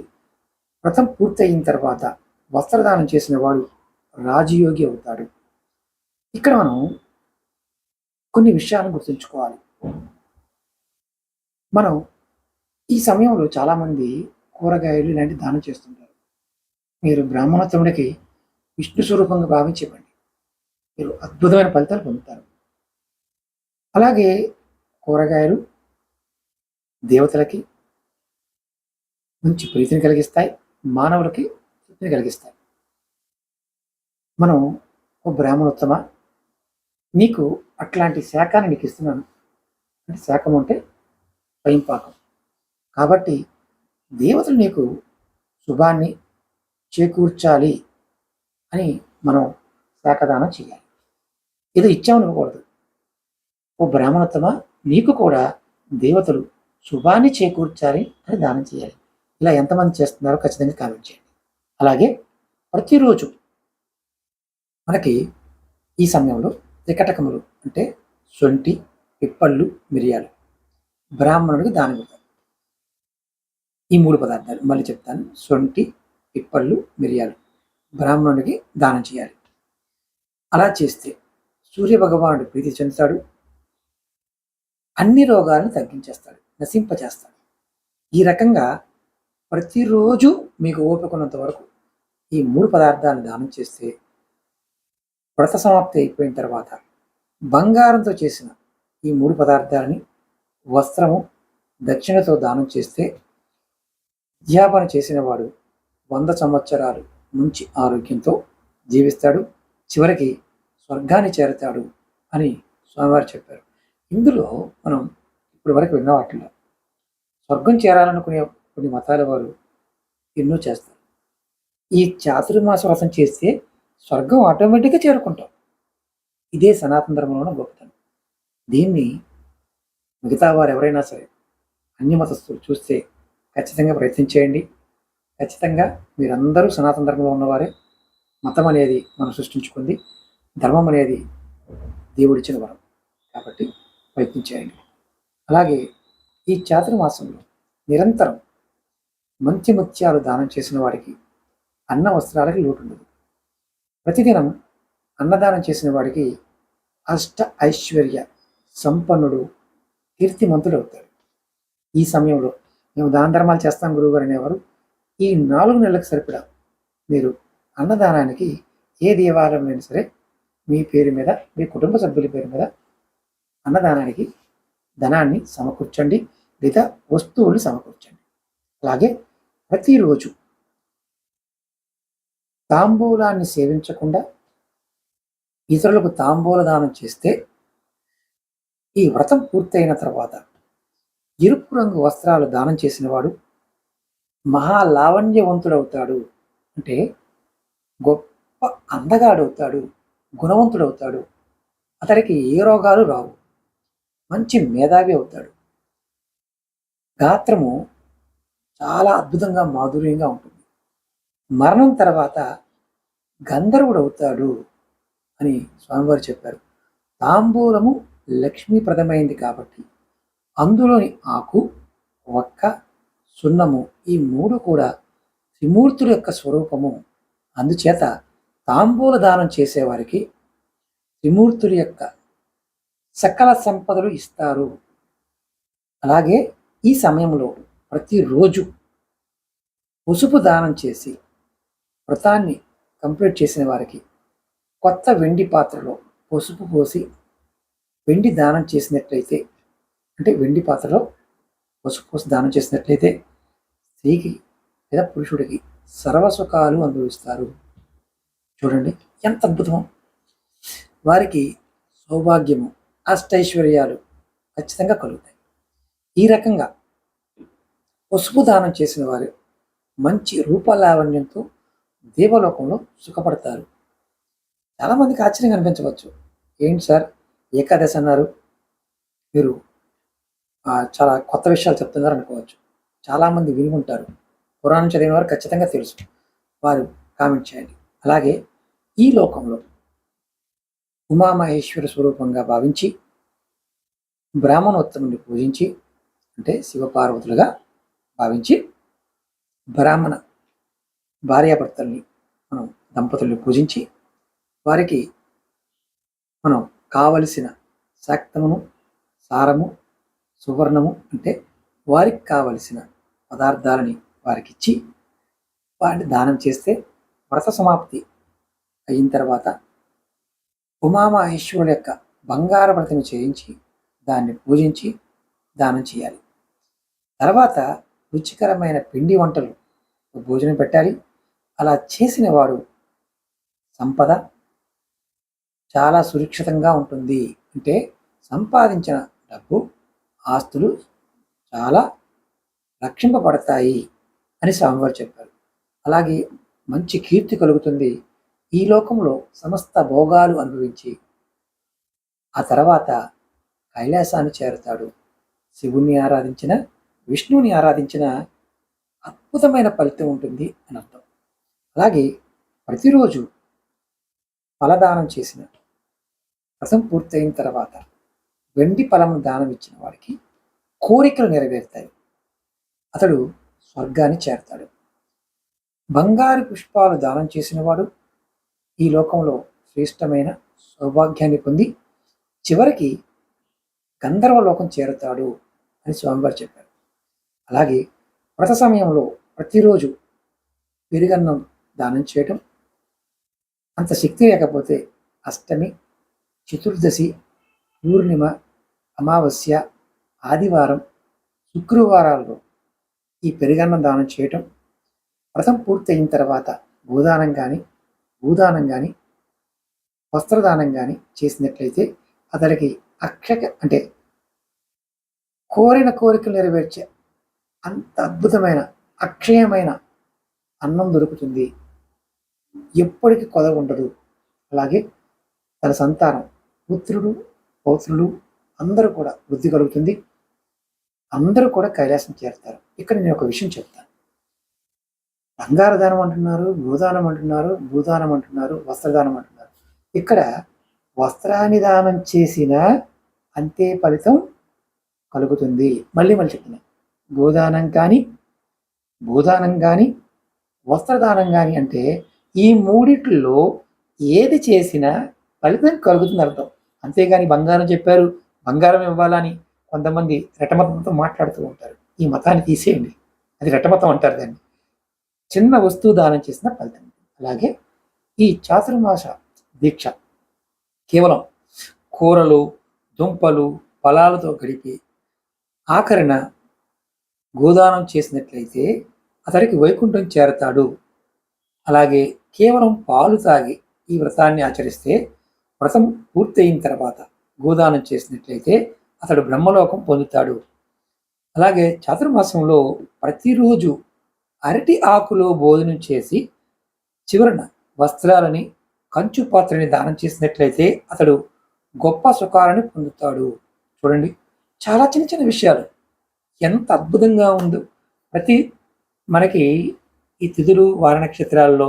వ్రతం పూర్తయిన తర్వాత వస్త్రదానం చేసిన వాడు రాజయోగి అవుతాడు. ఇక్కడ మనం కొన్ని విషయాలను గుర్తుంచుకోవాలి. మనం ఈ సమయంలో చాలామంది కూరగాయలు ఇలాంటి దానం చేస్తుంటారు. మీరు బ్రాహ్మణోత్తముడికి విష్ణు స్వరూపంగా భావించి ఇవ్వండి. మీరు అద్భుతమైన ఫలితాలు పొందుతారు. అలాగే కూరగాయలు దేవతలకి మంచి ప్రీతిని కలిగిస్తాయి, మానవులకి తృప్తిని కలిగిస్తాయి. మనం ఓ బ్రాహ్మణోత్తమ, నీకు అట్లాంటి శాఖాన్ని నీకు ఇస్తున్నాను. అంటే శాఖం అంటే స్వయంపాకం. కాబట్టి దేవతలు నీకు శుభాన్ని చేకూర్చాలి అని మనం శాఖదానం చేయాలి. ఏదో ఇచ్చామనుకోకూడదు. ఓ బ్రాహ్మణోత్తమ, నీకు కూడా దేవతలు శుభాన్ని చేకూర్చాలి అని దానం చేయాలి. ఇలా ఎంతమంది చేస్తున్నారో ఖచ్చితంగా కామెంట్ చేయండి. అలాగే ప్రతిరోజు మనకి ఈ సమయంలో త్రికటకములు అంటే శొంఠి, పిప్పళ్ళు, మిరియాలు బ్రాహ్మణుడికి దానం ఇవ్వాలి. ఈ 3 పదార్థాలు మళ్ళీ చెప్తాను. శొంఠి, పిప్పళ్ళు, మిరియాలు బ్రాహ్మణుడికి దానం చేయాలి. అలా చేస్తే సూర్యభగవానుడు ప్రీతి చెందుతాడు. అన్ని రోగాలను తగ్గించేస్తాడు, నశింపచేస్తాడు. ఈ రకంగా ప్రతిరోజు మీకు ఓపికన్నంత వరకు ఈ 3 పదార్థాలను దానం చేస్తే వ్రత సమాప్తి అయిపోయిన తర్వాత బంగారంతో చేసిన ఈ 3 పదార్థాలని వస్త్రము, దక్షిణతో దానం చేస్తే అధ్యాపన చేసిన వాడు 100 సంవత్సరాలు మంచి ఆరోగ్యంతో జీవిస్తాడు. చివరికి స్వర్గాన్ని చేరతాడు అని స్వామివారు చెప్పారు. ఇందులో మనం ఇప్పటి వరకు విన్న వాటిలో స్వర్గం చేరాలనుకునే కొన్ని మతాల వారు ఎన్నో చేస్తారు. ఈ చాతుర్మాస వ్రతం చేస్తే స్వర్గం ఆటోమేటిక్గా చేరుకుంటాం. ఇదే సనాతన ధర్మంలోని గొప్పతనం. దీన్ని మిగతా వారు ఎవరైనా సరే అన్య మతస్థులు చూస్తే ఖచ్చితంగా ప్రయత్నించేయండి. ఖచ్చితంగా మీరందరూ సనాతన ధర్మంలో ఉన్నవారే. మతం అనేది మనం సృష్టించుకుంది, ధర్మం అనేది దేవుడిచ్చిన వరం. కాబట్టి ప్రయత్నించేయండి. అలాగే ఈ చాతుర్మాసంలో నిరంతరం మంచి ముత్యాలు దానం చేసిన వాడికి అన్న వస్త్రాలకి లోటు ఉండదు. ప్రతిదినం అన్నదానం చేసిన వాడికి అష్ట ఐశ్వర్య సంపన్నుడు, కీర్తిమంతుడు అవుతాడు. ఈ సమయంలో మేము దాన ధర్మాలు చేస్తాం గురువుగారు అనేవారు ఈ 4 నెలలకు సరిపడా మీరు అన్నదానానికి ఏ దేవాలయంలో సరే మీ పేరు మీద, మీ కుటుంబ సభ్యుల పేరు మీద అన్నదానానికి ధనాన్ని సమకూర్చండి, లేదా వస్తువులు సమకూర్చండి. అలాగే ప్రతిరోజు తాంబూలాన్ని సేవించకుండా ఇతరులకు తాంబూల దానం చేస్తే ఈ వ్రతం పూర్తయిన తర్వాత ఎరుపు రంగు వస్త్రాలు దానం చేసిన వాడు మహాలావణ్యవంతుడవుతాడు. అంటే గొప్ప అందగాడవుతాడు, గుణవంతుడవుతాడు. అతడికి ఏ రోగాలు రావు, మంచి మేధావి అవుతాడు. గాత్రము చాలా అద్భుతంగా మాధుర్యంగా ఉంటుంది. మరణం తర్వాత గంధర్వుడు అవుతాడు అని స్వామివారు చెప్పారు. తాంబూలము లక్ష్మీప్రదమైంది కాబట్టి అందులోని ఆకు, ఒక్క, సున్నము ఈ 3 కూడా త్రిమూర్తుల యొక్క స్వరూపము. అందుచేత తాంబూల దానం చేసేవారికి త్రిమూర్తుల యొక్క సకల సంపదలు ఇస్తారు. అలాగే ఈ సమయంలో ప్రతిరోజు పసుపు దానం చేసి వ్రతాన్ని కంప్లీట్ చేసిన వారికి కొత్త వెండి పాత్రలో పసుపు పోసి వెండి దానం చేసినట్లయితే, అంటే వెండి పాత్రలో పసుపు పోసి దానం చేసినట్లయితే స్త్రీకి లేదా పురుషుడికి సర్వసుఖాలు అనుభవిస్తారు. చూడండి ఎంత అద్భుతమో. వారికి సౌభాగ్యము, అష్టైశ్వర్యాలు ఖచ్చితంగా కలుగుతాయి. ఈ రకంగా పసుపు దానం చేసిన వారు మంచి రూపలావణ్యంతో దేవలోకంలో సుఖపడతారు. చాలామందికి ఆశ్చర్యం అనిపించవచ్చు, ఏంటి సార్ ఏకాదశి అన్నారు, మీరు చాలా కొత్త విషయాలు చెప్తున్నారు అనుకోవచ్చు. చాలామంది విని ఉంటారు, పురాణం చదివిన వారు ఖచ్చితంగా తెలుసు. వారు కామెంట్ చేయండి. అలాగే ఈ లోకంలో ఉమామహేశ్వర స్వరూపంగా భావించి బ్రాహ్మణోత్తముని పూజించి, అంటే శివపార్వతులుగా భావించి బ్రాహ్మణ భార్యాభర్తల్ని మనం దంపతుల్ని పూజించి వారికి మనం కావలసిన శాక్తమును, సారము, సువర్ణము అంటే వారికి కావలసిన పదార్థాలని వారికి ఇచ్చి వాటిని దానం చేస్తే వ్రత సమాప్తి అయిన తర్వాత ఉమామహేశ్వరుల యొక్క బంగార వ్రతము చేయించి దాన్ని పూజించి దానం చేయాలి. తర్వాత రుచికరమైన పిండి వంటలు భోజనం పెట్టాలి. అలా చేసిన వాడు సంపద చాలా సురక్షితంగా ఉంటుంది. అంటే సంపాదించిన డబ్బు, ఆస్తులు చాలా రక్షింపబడతాయి అని స్వామివారు చెప్పారు. అలాగే మంచి కీర్తి కలుగుతుంది. ఈ లోకంలో సమస్త భోగాలు అనుభవించి ఆ తర్వాత కైలాసాన్ని చేరుతాడు. శివుణ్ణి ఆరాధించిన, విష్ణువుని ఆరాధించిన అద్భుతమైన ఫలితం ఉంటుంది అని అర్థం. అలాగే ప్రతిరోజు ఫలదానం చేసిన వ్రతం పూర్తయిన తర్వాత వెండి ఫలమును దానం ఇచ్చిన వాడికి కోరికలు నెరవేరుతాయి. అతడు స్వర్గాన్ని చేరతాడు. బంగారు పుష్పాలు దానం చేసిన వాడు ఈ లోకంలో శ్రేష్టమైన సౌభాగ్యాన్ని పొంది చివరికి గంధర్వలోకం చేరుతాడు అని స్వామివారు చెప్పారు. అలాగే వ్రత సమయంలో ప్రతిరోజు పెరుగన్నం దానం చేయటం, అంత శక్తి లేకపోతే అష్టమి, చతుర్దశి పూర్ణిమ, అమావాస్య, ఆదివారం, శుక్రవారాల్లో ఈ పెరుగన్నం దానం చేయటం, వ్రతం పూర్తి అయిన తర్వాత గోదానం కానీ, భూదానం కానీ, వస్త్రదానం కానీ చేసినట్లయితే అతడికి అంటే కోరిన కోరికలు నెరవేర్చే అంత అద్భుతమైన అక్షయమైన అన్నం దొరుకుతుంది. ఎప్పటికీ కొదవ ఉండదు. అలాగే తన సంతానం పుత్రుడు, పౌత్రులు అందరూ కూడా వృద్ధి కలుగుతుంది. అందరూ కూడా కైలాసం చేరుతారు. ఇక్కడ నేను ఒక విషయం చెప్తాను. బంగారు దానం అంటున్నారు, గోదానం అంటున్నారు, భూదానం అంటున్నారు, వస్త్రదానం అంటున్నారు. ఇక్కడ వస్త్రాన్ని దానం చేసిన అంతే ఫలితం కలుగుతుంది. మళ్ళీ చెప్తున్నా, గోదానం కానీ, భూదానం కానీ, వస్త్రదానం కానీ అంటే ఈ మూడిట్లో ఏది చేసినా ఫలితం కలుగుతుంది అర్థం. అంతేగాని బంగారం చెప్పారు, బంగారం ఇవ్వాలని కొంతమంది రెటమతంతో మాట్లాడుతూ ఉంటారు. ఈ మతాన్ని తీసేయండి, అది రెటమతం అంటారు దాన్ని. చిన్న వస్తువు దానం చేసిన ఫలితం. అలాగే ఈ చాతుర్మాస దీక్ష కేవలం కూరలు, దుంపలు, ఫలాలతో గడిపి ఆఖరణ గోదానం చేసినట్లయితే అతడికి వైకుంఠం చేరతాడు. అలాగే కేవలం పాలు తాగి ఈ వ్రతాన్ని ఆచరిస్తే వ్రతం పూర్తయిన తర్వాత గోదానం చేసినట్లయితే అతడు బ్రహ్మలోకం పొందుతాడు. అలాగే చాతుర్మాసంలో ప్రతిరోజు అరటి ఆకులో భోజనం చేసి చివరన వస్త్రాలని, కంచు పాత్రని దానం చేసినట్లయితే అతడు గొప్ప సుఖాలను పొందుతాడు. చూడండి, చాలా చిన్న చిన్న విషయాలు ఎంత అద్భుతంగా ఉందో. మనకి ఈ తిథులు, వార నక్షత్రాల్లో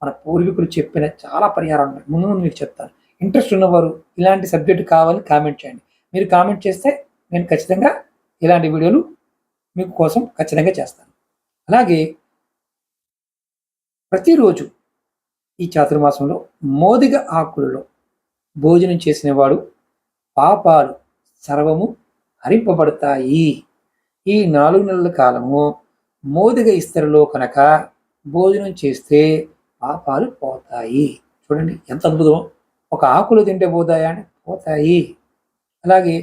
మన పూర్వీకులు చెప్పిన చాలా పరిహారాలు ఉన్నాయి. ముందు మీకు చెప్తాను. ఇంట్రెస్ట్ ఉన్నవారు ఇలాంటి సబ్జెక్టు కావాలని కామెంట్ చేయండి. మీరు కామెంట్ చేస్తే నేను ఖచ్చితంగా ఇలాంటి వీడియోలు మీకు కోసం ఖచ్చితంగా చేస్తాను. అలాగే ప్రతిరోజు ఈ చాతుర్మాసంలో మోదిగ ఆకులలో భోజనం చేసినవాడు పాపాలు సర్వము హరింపబడతాయి. ఈ 4 నెలల కాలము మోదిగ ఇస్తరిలో కనుక భోజనం చేస్తే పాపాలు పోతాయి. చూడండి ఎంత అద్భుతం. ఒక ఆకులు తింటే పోతాయా అని పోతాయి. అలాగే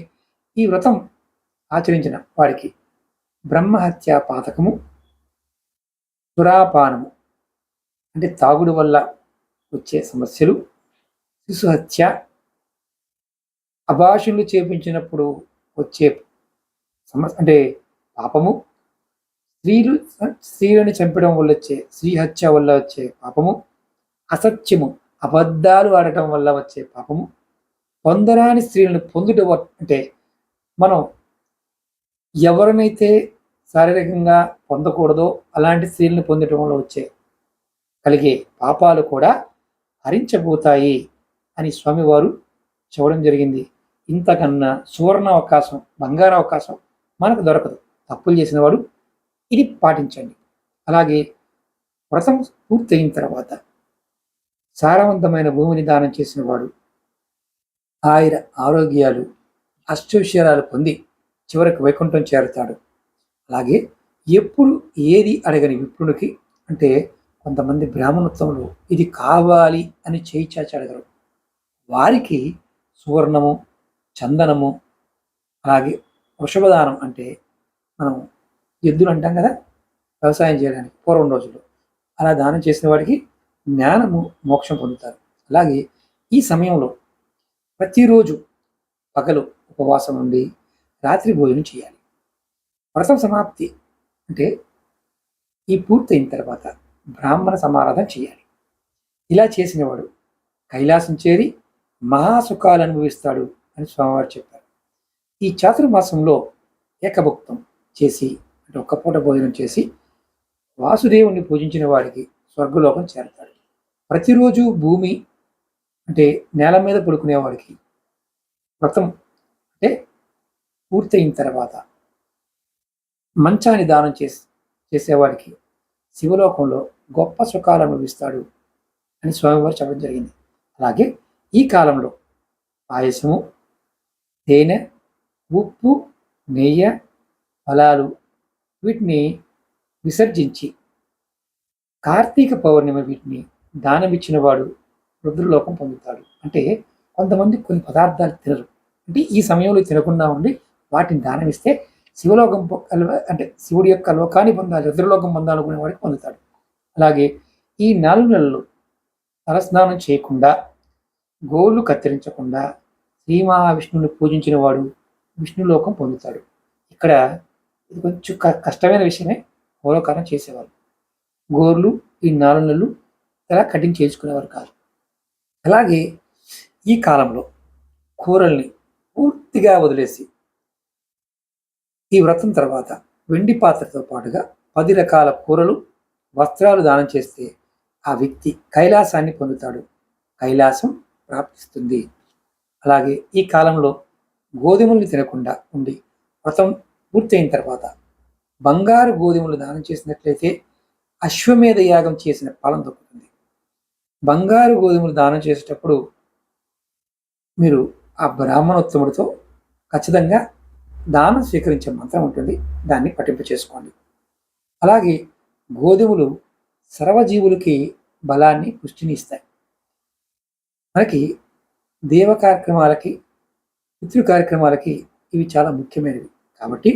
ఈ వ్రతం ఆచరించిన వాడికి బ్రహ్మహత్య పాతకము, సురాపానము అంటే తాగుడు వల్ల వచ్చే సమస్యలు, శిశుహత్య, అభాషణలు చేపించినప్పుడు వచ్చే సమస్య అంటే పాపము, స్త్రీలను చంపడం వల్ల వచ్చే స్త్రీహత్య వల్ల వచ్చే పాపము, అసత్యము అబద్ధాలు ఆడటం వల్ల వచ్చే పాపము, పొందరాని స్త్రీలను పొందుట అంటే మనం ఎవరినైతే శారీరకంగా పొందకూడదో అలాంటి స్త్రీలను పొందటం వల్ల కలిగే పాపాలు కూడా హరించబోతాయి అని స్వామివారు చెప్పడం జరిగింది. ఇంతకన్నా సువర్ణ అవకాశం, బంగారు అవకాశం మనకు దొరకదు. తప్పులు చేసిన వాడు ఇది పాటించండి. అలాగే వ్రతం పూర్తయిన తర్వాత సారవంతమైన భూమిని దానం చేసిన వాడు ఆరోగ్యాలు, అష్టైశ్వర్యాలు పొంది చివరికి వైకుంఠం చేరుతాడు. అలాగే ఎప్పుడు ఏది అడగని విప్రునికి అంటే కొంతమంది బ్రాహ్మణత్వంలో ఇది కావాలి అని చేయి చాచి అడగరు. వారికి సువర్ణము, చందనము, అలాగే వృషభదానం అంటే మనం ఎద్దులు అంటాం కదా వ్యవసాయం చేయడానికి పూర్వం రోజుల్లో, అలా దానం చేసిన వాడికి జ్ఞానము, మోక్షం పొందుతారు. అలాగే ఈ సమయంలో ప్రతిరోజు పగలు ఉపవాసం ఉండి రాత్రి భోజనం చేయాలి. వ్రతం సమాప్తి అంటే ఈ పూర్తయిన తర్వాత బ్రాహ్మణ సమారాధన చేయాలి. ఇలా చేసినవాడు కైలాసం చేరి మహాసుఖాలు అనుభవిస్తాడు అని స్వామివారు చెప్పారు. ఈ చాతుర్మాసంలో ఏకభుక్తం చేసి అంటే ఒక్క పూట భోజనం చేసి వాసుదేవుణ్ణి పూజించిన వాడికి స్వర్గలోకం చేరతాడు. ప్రతిరోజు భూమి అంటే నేల మీద పడుకునేవాడికి వ్రతం అంటే పూర్తయిన తర్వాత మంచాన్ని దానం చేసేవాడికి శివలోకంలో గొప్ప సుఖాలు అనుభవిస్తాడు అని స్వామివారు చెప్పడం జరిగింది. అలాగే ఈ కాలంలో పాయసము, తేనె, ఉప్పు, నెయ్యి, ఫలాలు వీటిని విసర్జించి కార్తీక పౌర్ణమి వీటిని దానమిచ్చిన వాడు రుద్రలోకం పొందుతాడు. అంటే కొంతమంది కొన్ని పదార్థాలు తినరు, అంటే ఈ సమయంలో తినకుండా ఉండి వాటిని దానం ఇస్తే శివలోకం అంటే శివుడి యొక్క లోకాన్ని పొందాలి, రుద్రలోకం పొందాలనుకునే వాడికి పొందుతాడు. అలాగే ఈ 4 నెలలు తలస్నానం చేయకుండా, గోళ్ళు కత్తిరించకుండా శ్రీ మహావిష్ణువుని పూజించిన వాడు విష్ణులోకం పొందుతాడు. ఇక్కడ ఇది కొంచెం కష్టమైన విషయమే. పూర్వకాలం చేసేవారు గోర్లు ఈ 4 నెలలు ఇలా కటింగ్ చేసుకునేవారు కాదు. అలాగే ఈ కాలంలో కూరల్ని పూర్తిగా వదిలేసి ఈ వ్రతం తర్వాత వెండి పాత్రతో పాటుగా 10 రకాల కూరలు, వస్త్రాలు దానం చేస్తే ఆ వ్యక్తి కైలాసాన్ని పొందుతాడు, కైలాసం ప్రాప్తిస్తుంది. అలాగే ఈ కాలంలో గోధుమల్ని తినకుండా ఉండి వ్రతం పూర్తయిన తర్వాత బంగారు గోధుమలు దానం చేసినట్లయితే అశ్వమేధ యాగం చేసిన ఫలం దొరుకుతుంది. బంగారు గోధుమలు దానం చేసేటప్పుడు మీరు ఆ బ్రాహ్మణోత్తముడితో ఖచ్చితంగా దానం స్వీకరించే మంత్రం ఉంటుంది, దాన్ని పఠింప చేసుకోండి. అలాగే గోధుమలు సర్వజీవులకి బలాన్ని, పుష్టిని ఇస్తాయి. మనకి దేవ కార్యక్రమాలకి, పితృ కార్యక్రమాలకి ఇవి చాలా ముఖ్యమైనవి. కాబట్టి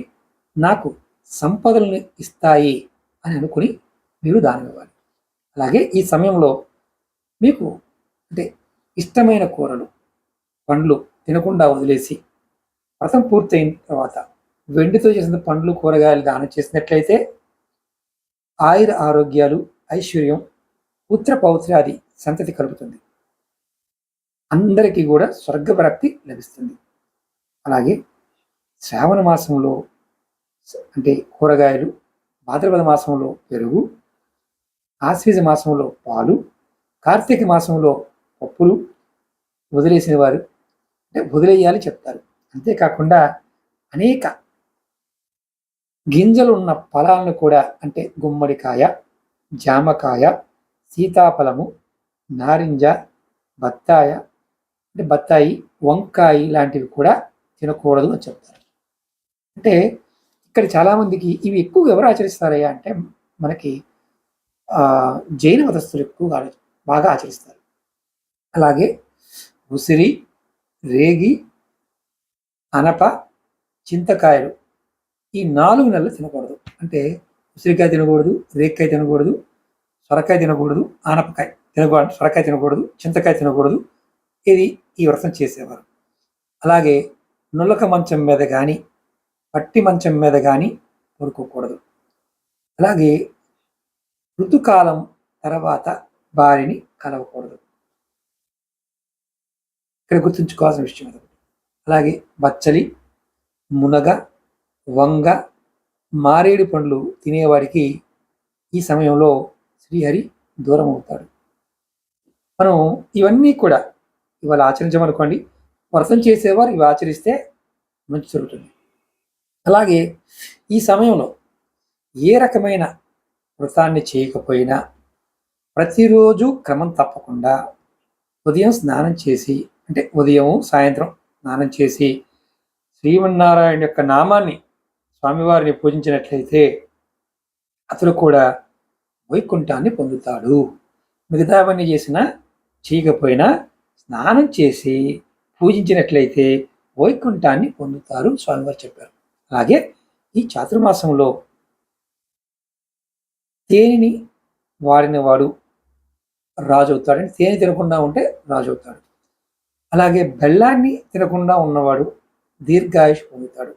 నాకు సంపదలను ఇస్తాయి అని అనుకుని మీరు దానం ఇవ్వాలి. అలాగే ఈ సమయంలో మీకు అంటే ఇష్టమైన కూరలు, పండ్లు తినకుండా వదిలేసి వ్రతం పూర్తయిన తర్వాత వెండితో చేసిన పండ్లు, కూరగాయలు దానం చేసినట్లయితే ఆయుర ఆరోగ్యాలు, ఐశ్వర్యం, పుత్ర పౌత్రాది సంతతి కలుగుతుంది. అందరికీ కూడా స్వర్గప్రాప్తి లభిస్తుంది. అలాగే శ్రావణ మాసంలో అంటే కూరగాయలు, భాద్రపద మాసంలో పెరుగు, ఆశ్వీజ మాసంలో పాలు, కార్తీక మాసంలో పప్పులు వదిలేసిన వారు అంటే వదిలేయాలి చెప్తారు. అంతేకాకుండా అనేక గింజలు ఉన్న ఫలాలను కూడా అంటే గుమ్మడికాయ, జామకాయ, సీతాఫలము, నారింజ, బత్తాయ అంటే బత్తాయి, వంకాయ లాంటివి కూడా తినకూడదు అని చెప్తారు. అంటే ఇక్కడ చాలామందికి ఇవి ఎక్కువ ఎవరు ఆచరిస్తారయ్యా అంటే మనకి జైన మతస్థులు ఎక్కువగా బాగా ఆచరిస్తారు. అలాగే ఉసిరి, రేగి, అనప, చింతకాయలు ఈ 4 నెలలు తినకూడదు. అంటే ఉసిరికాయ తినకూడదు, రేగికాయ తినకూడదు, సొరకాయ తినకూడదు, ఆనపకాయ తినకూడదు, సొరకాయ తినకూడదు, చింతకాయ తినకూడదు. ఇది ఈ వ్రతం చేసేవారు. అలాగే నులక మంచం మీద కానీ, పట్టి మంచం మీద కానీ పడుకోకూడదు. అలాగే ఋతుకాలం తర్వాత భార్యని కలవకూడదు. ఇక్కడ గుర్తుంచుకోవాల్సిన విషయం అది. అలాగే బచ్చలి, మునగ, వంగ, మారేడు పండ్లు తినేవాడికి ఈ సమయంలో శ్రీహరి దూరం అవుతాడు. మనం ఇవన్నీ కూడా ఇవాళ ఆచరించమనుకోండి, వ్రతం చేసేవారు ఇవి ఆచరిస్తే మంచి జరుగుతుంది. అలాగే ఈ సమయంలో ఏ రకమైన వ్రతాన్ని చేయకపోయినా ప్రతిరోజు క్రమం తప్పకుండా ఉదయం స్నానం చేసి అంటే ఉదయం సాయంత్రం స్నానం చేసి శ్రీమన్నారాయణ యొక్క నామాన్ని, స్వామివారిని పూజించినట్లయితే అతడు కూడా వైకుంఠాన్ని పొందుతాడు. మిగతావన్నీ చేసినా చేయకపోయినా స్నానం చేసి పూజించినట్లయితే వైకుంఠాన్ని పొందుతారు స్వామివారు చెప్పారు. అలాగే ఈ చాతుర్మాసంలో తేనెని వాడిన వాడు రాజు అవుతాడు. అంటే తేనె తినకుండా ఉంటే రాజు అవుతాడు. అలాగే బెల్లాన్ని తినకుండా ఉన్నవాడు దీర్ఘాయుష్ పొందుతాడు.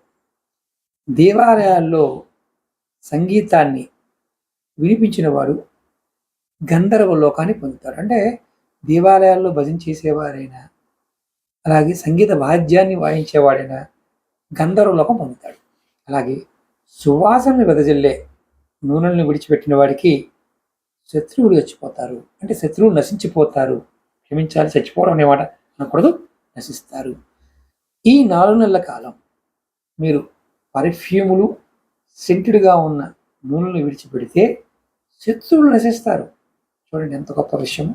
దేవాలయాల్లో సంగీతాన్ని వినిపించిన వాడు గంధర్వ లోకాన్ని పొందుతాడు. అంటే దేవాలయాల్లో భజన చేసేవారైనా అలాగే సంగీత వాద్యాన్ని వాయించేవాడైనా గంధర్వ లోకం పొందుతాడు. అలాగే సువాసనని వెదజల్లే నూనెలను విడిచిపెట్టిన వాడికి శత్రువులు చచ్చిపోతారు. అంటే శత్రువులు నశించిపోతారు. క్షమించాలి, చచ్చిపోవడం అనేమాట అనకూడదు, నశిస్తారు. ఈ 4 నెలల కాలం మీరు పర్ఫ్యూములు, సెంటెడ్గా ఉన్న నూనెలను విడిచిపెడితే శత్రువులు నశిస్తారు. చూడండి ఎంత గొప్ప విషయం.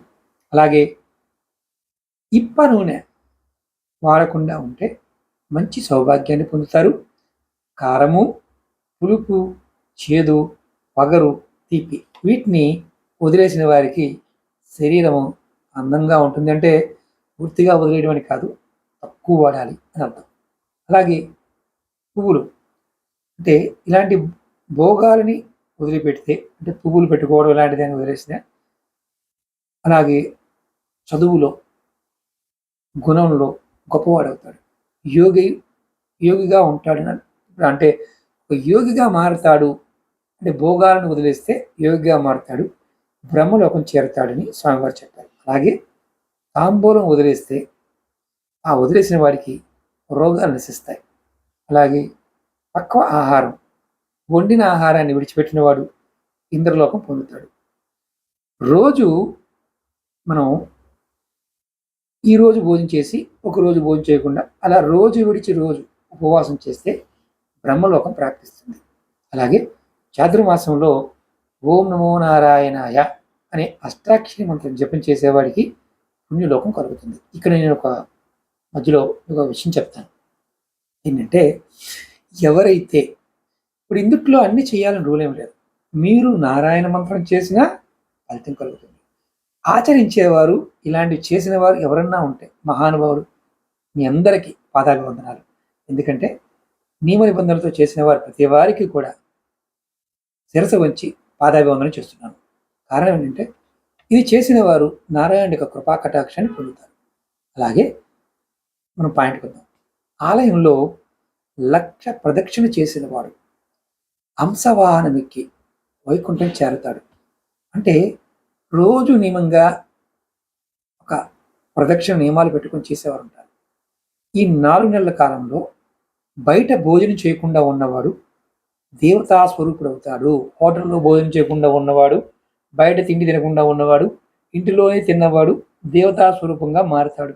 అలాగే ఇప్ప నూనె వాడకుండా ఉంటే మంచి సౌభాగ్యాన్ని పొందుతారు. కారము, పులుపు, చేదు, పగరు, తీపి వీటిని వదిలేసిన వారికి శరీరము అందంగా ఉంటుంది. అంటే పూర్తిగా వదిలేయడం అని కాదు, తక్కువ వాడాలి అని అర్థం. అలాగే పువ్వులు, అంటే ఇలాంటి భోగాలని వదిలిపెడితే, అంటే పువ్వులు పెట్టుకోవడం ఇలాంటిదాన్ని వదిలేసిన, అలాగే చదువులో, గుణంలో గొప్పవాడవుతాడు. యోగి యోగిగా ఉంటాడని, అంటే ఒక యోగిగా మారతాడు. అంటే భోగాలను వదిలేస్తే యోగిగా మారతాడు, బ్రహ్మలోకం చేరతాడని స్వామివారు చెప్పారు. అలాగే తాంబూలం వదిలేస్తే ఆ వదిలేసిన వాడికి రోగాలు నశిస్తాయి. అలాగే తక్కువ ఆహారం, వండిన ఆహారాన్ని విడిచిపెట్టిన వాడు ఇంద్రలోకం పొందుతాడు. రోజు మనం ఈరోజు భోజనం చేసి ఒకరోజు భోజనం చేయకుండా అలా రోజు విడిచి రోజు ఉపవాసం చేస్తే బ్రహ్మలోకం ప్రాప్తిస్తుంది. అలాగే చాతుర్మాసంలో ఓం నమో నారాయణాయ అనే అష్టాక్షరి మంత్రం జపం చేసేవాడికి పుణ్యలోకం కలుగుతుంది. ఇక్కడ నేను మధ్యలో ఒక విషయం చెప్తాను. ఏంటంటే, ఎవరైతే ఇప్పుడు ఇందుట్లో అన్ని చేయాలని రూల్ ఏం లేదు. మీరు నారాయణ మంత్రం చేసినా ఫలితం కలుగుతుంది. ఆచరించేవారు, ఇలాంటివి చేసిన వారు ఎవరన్నా ఉంటే మహానుభావులు, మీ అందరికీ పాదాభివందనాలు. ఎందుకంటే నియమ నిబంధనలతో చేసిన వారు ప్రతి వారికి కూడా శిరస వంచి పాదాభివందనం చేస్తున్నాను. కారణం ఏంటంటే, ఇది చేసిన వారు నారాయణ యొక్క కృపా కటాక్షాన్ని పొందుతారు. అలాగే మనం పాయింట్కి వద్దాం. ఆలయంలో 1,00,000 ప్రదక్షిణ చేసిన వాడు హంసవాహనమెక్కి వైకుంఠం చేరతాడు. అంటే రోజు నియమంగా ఒక ప్రదక్షిణ నియమాలు పెట్టుకొని చేసేవారు ఉంటారు. ఈ 4 నెలల కాలంలో బయట భోజనం చేయకుండా ఉన్నవాడు దేవతా స్వరూపుడు అవుతాడు. హోటల్లో భోజనం చేయకుండా ఉన్నవాడు, బయట తిండి తినకుండా ఉన్నవాడు, ఇంటిలోనే తిన్నవాడు దేవతా స్వరూపంగా మారుతాడు.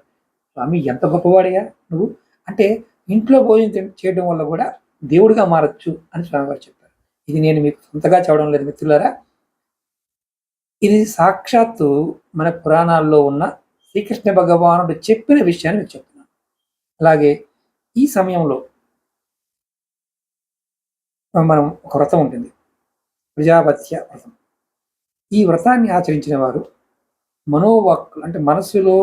స్వామి ఎంత గొప్పవాడయ్యా నువ్వు, అంటే ఇంట్లో భోజనం చేయడం వల్ల కూడా దేవుడిగా మారచ్చు అని స్వామివారు చెప్పారు. ఇది నేను మీకు సొంతగా చెప్పడం లేదు మిత్రులారా, ఇది సాక్షాత్తు మన పురాణాల్లో ఉన్న శ్రీకృష్ణ భగవానుడు చెప్పిన విషయాన్ని మీకు చెప్తున్నాను. అలాగే ఈ సమయంలో మనం ఒక వ్రతం ఉంటుంది, ప్రజాపత్య వ్రతం. ఈ వ్రతాన్ని ఆచరించిన వారు మనోవాక్కులు, అంటే మనసులో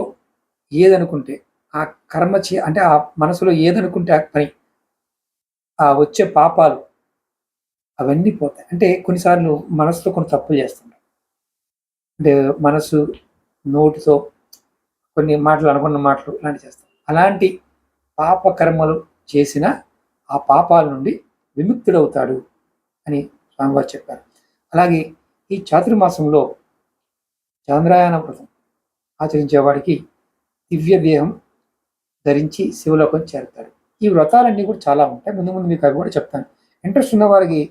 ఏదనుకుంటే ఆ కర్మ అంటే ఆ మనసులో ఏదనుకుంటే ఆ పని, ఆ వచ్చే పాపాలు అవన్నీ పోతాయి. అంటే కొన్నిసార్లు మనసులో కొన్ని తప్పులు చేస్తుంటాం. అంటే మనసు నోటితో కొన్ని మాటలు, అనుకున్న మాటలు ఇలాంటివి చేస్తాం. అలాంటి పాప కర్మలు చేసిన ఆ పాపాల నుండి విముక్తుడవుతాడు అని స్వామివారు చెప్పారు. అలాగే ఈ చాతుర్మాసంలో చాంద్రాయణ వ్రతం ఆచరించేవాడికి దివ్య దేహం ధరించి శివలోకం చేరుతాడు. ఈ వ్రతాలన్నీ కూడా చాలా ఉంటాయి. ముందు ముందు మీకు అవి కూడా చెప్తాను. ఇంట్రెస్ట్ ఉన్న వారికి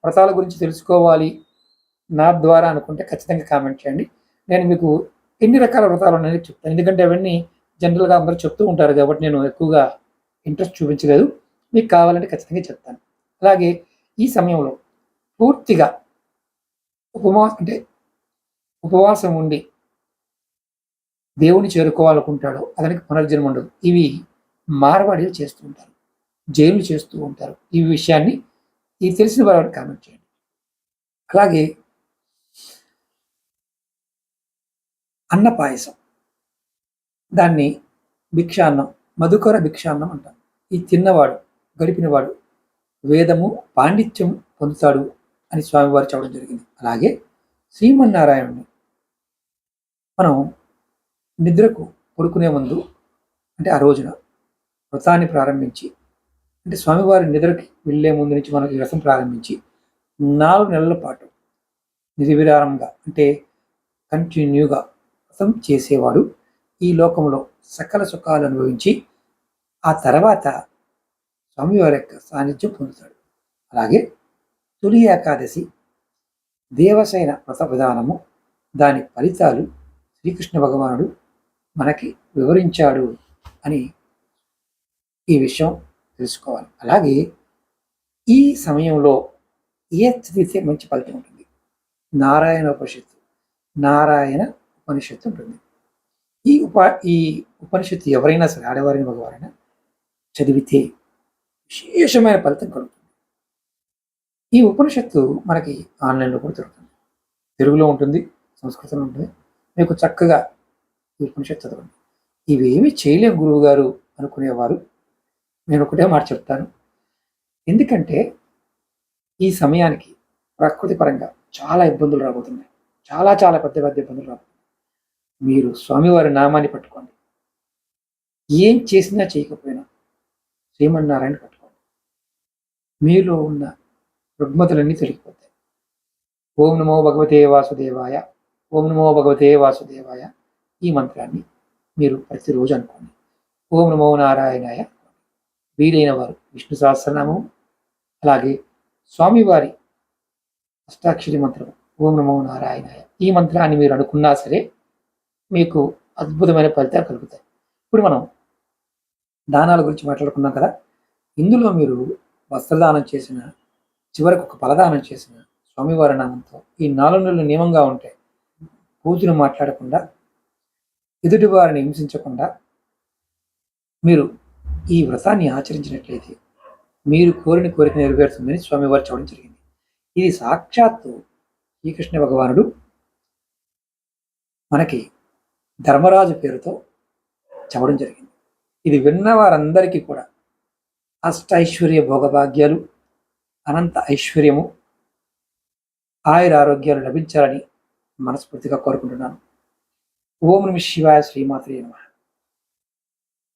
వ్రతాల గురించి తెలుసుకోవాలి నా ద్వారా అనుకుంటే ఖచ్చితంగా కామెంట్ చేయండి. నేను మీకు ఎన్ని రకాల వ్రతాలు ఉన్నాయని చెప్తాను. ఎందుకంటే అవన్నీ జనరల్గా అందరూ చెప్తూ ఉంటారు కాబట్టి నేను ఎక్కువగా ఇంట్రెస్ట్ చూపించలేదు. మీకు కావాలంటే ఖచ్చితంగా చెప్తాను. అలాగే ఈ సమయంలో పూర్తిగా ఉపవాసం ఉండి దేవుని చేరుకోవాలనుకుంటాడో అతనికి పునర్జన్మ ఉండదు. ఇవి మార్వాడీలు చేస్తూ ఉంటారు, జైలు చేస్తూ ఉంటారు. ఈ విషయాన్ని ఇది తెలిసిన వారు కామెంట్ చేయండి. అలాగే అన్న పాయసం, దాన్ని భిక్షాన్నం, మధుకర భిక్షాన్నం అంటారు. ఈ తిన్నవాడు, గడిపినవాడు వేదము పాండిత్యం పొందుతాడు అని స్వామివారు చెప్పడం జరిగింది. అలాగే శ్రీమన్నారాయణుని మనం నిద్రకు పడుకునే ముందు, అంటే ఆ రోజున వ్రతాన్ని ప్రారంభించి, అంటే స్వామివారి నిద్రకి వెళ్ళే ముందు నుంచి మనం ఈ వ్రతం ప్రారంభించి 4 నెలల పాటు నిర్విరామంగా, అంటే కంటిన్యూగా వ్రతం చేసేవాడు ఈ లోకంలో సకల సుఖాలు అనుభవించి ఆ తర్వాత స్వామివారి యొక్క సాన్నిధ్యం పొందుతాడు. అలాగే తొలి ఏకాదశి దేవసేన వ్రత విధానము, దాని ఫలితాలు శ్రీకృష్ణ భగవానుడు మనకి వివరించాడు అని ఈ విషయం తెలుసుకోవాలి. అలాగే ఈ సమయంలో ఏ చదివితే మంచి ఫలితం ఉంటుంది? నారాయణ ఉపనిషత్తు ఉంటుంది. ఈ ఉపనిషత్తు ఎవరైనా సరే, ఆడవారైనా మగవారైనా చదివితే విశేషమైన ఫలితం కలుగుతుంది. ఈ ఉపనిషత్తు మనకి ఆన్లైన్లో కూడా దొరుకుతుంది. తెలుగులో ఉంటుంది, సంస్కృతంలో ఉంటుంది. మీకు చక్కగా ఈ ఉపనిషత్తు చదవండి. ఇవేమి చేయలేం గురువు గారు అనుకునేవారు నేను ఒకటే మాట చెప్తాను. ఎందుకంటే ఈ సమయానికి ప్రకృతి పరంగా చాలా ఇబ్బందులు రాబోతున్నాయి. చాలా చాలా పెద్ద పెద్ద ఇబ్బందులు రాబోతున్నాయి. మీరు స్వామివారి నామాన్ని పట్టుకోండి. ఏం చేసినా చేయకపోయినా శ్రీమన్నారాయణ పట్టుకోండి. మీలో ఉన్న రుగ్మతలన్నీ తొలగిపోతాయి. ఓం నమో భగవతే వాసుదేవాయ, ఓం నమో భగవతే వాసుదేవాయ ఈ మంత్రాన్ని మీరు ప్రతిరోజు అనుకోండి. ఓం నమో నారాయణాయ. వీలైన వారు విష్ణు సహస్రనామం, అలాగే స్వామివారి అష్టాక్షరి మంత్రం ఓం నమో నారాయణాయ ఈ మంత్రాన్ని మీరు అనుకున్నా సరే మీకు అద్భుతమైన ఫలితాలు కలుగుతాయి. ఇప్పుడు మనం దానాల గురించి మాట్లాడుకున్నాం కదా. ఇందులో మీరు వస్త్రదానం చేసిన, చివరికి ఒక ఫలదానం చేసిన స్వామివారి నామంతో ఈ 4 నెలలు నియమంగా ఉంటే పూజను మాట్లాడకుండా, ఎదుటి వారిని హింసించకుండా మీరు ఈ వ్రతాన్ని ఆచరించినట్లయితే మీరు కోరిన కోరిక నెరవేరుతుందని స్వామివారు చెప్పడం జరిగింది. ఇది సాక్షాత్తు శ్రీకృష్ణ భగవానుడు మనకి ధర్మరాజు పేరుతో చెప్పడం జరిగింది. ఇది విన్న వారందరికీ కూడా అష్టైశ్వర్య భోగభాగ్యాలు, అనంత ఐశ్వర్యము, ఆయురారోగ్యాలు లభించాలని మనస్ఫూర్తిగా కోరుకుంటున్నాను. ఓం నమః శివాయ. శ్రీమాత్రే నమః.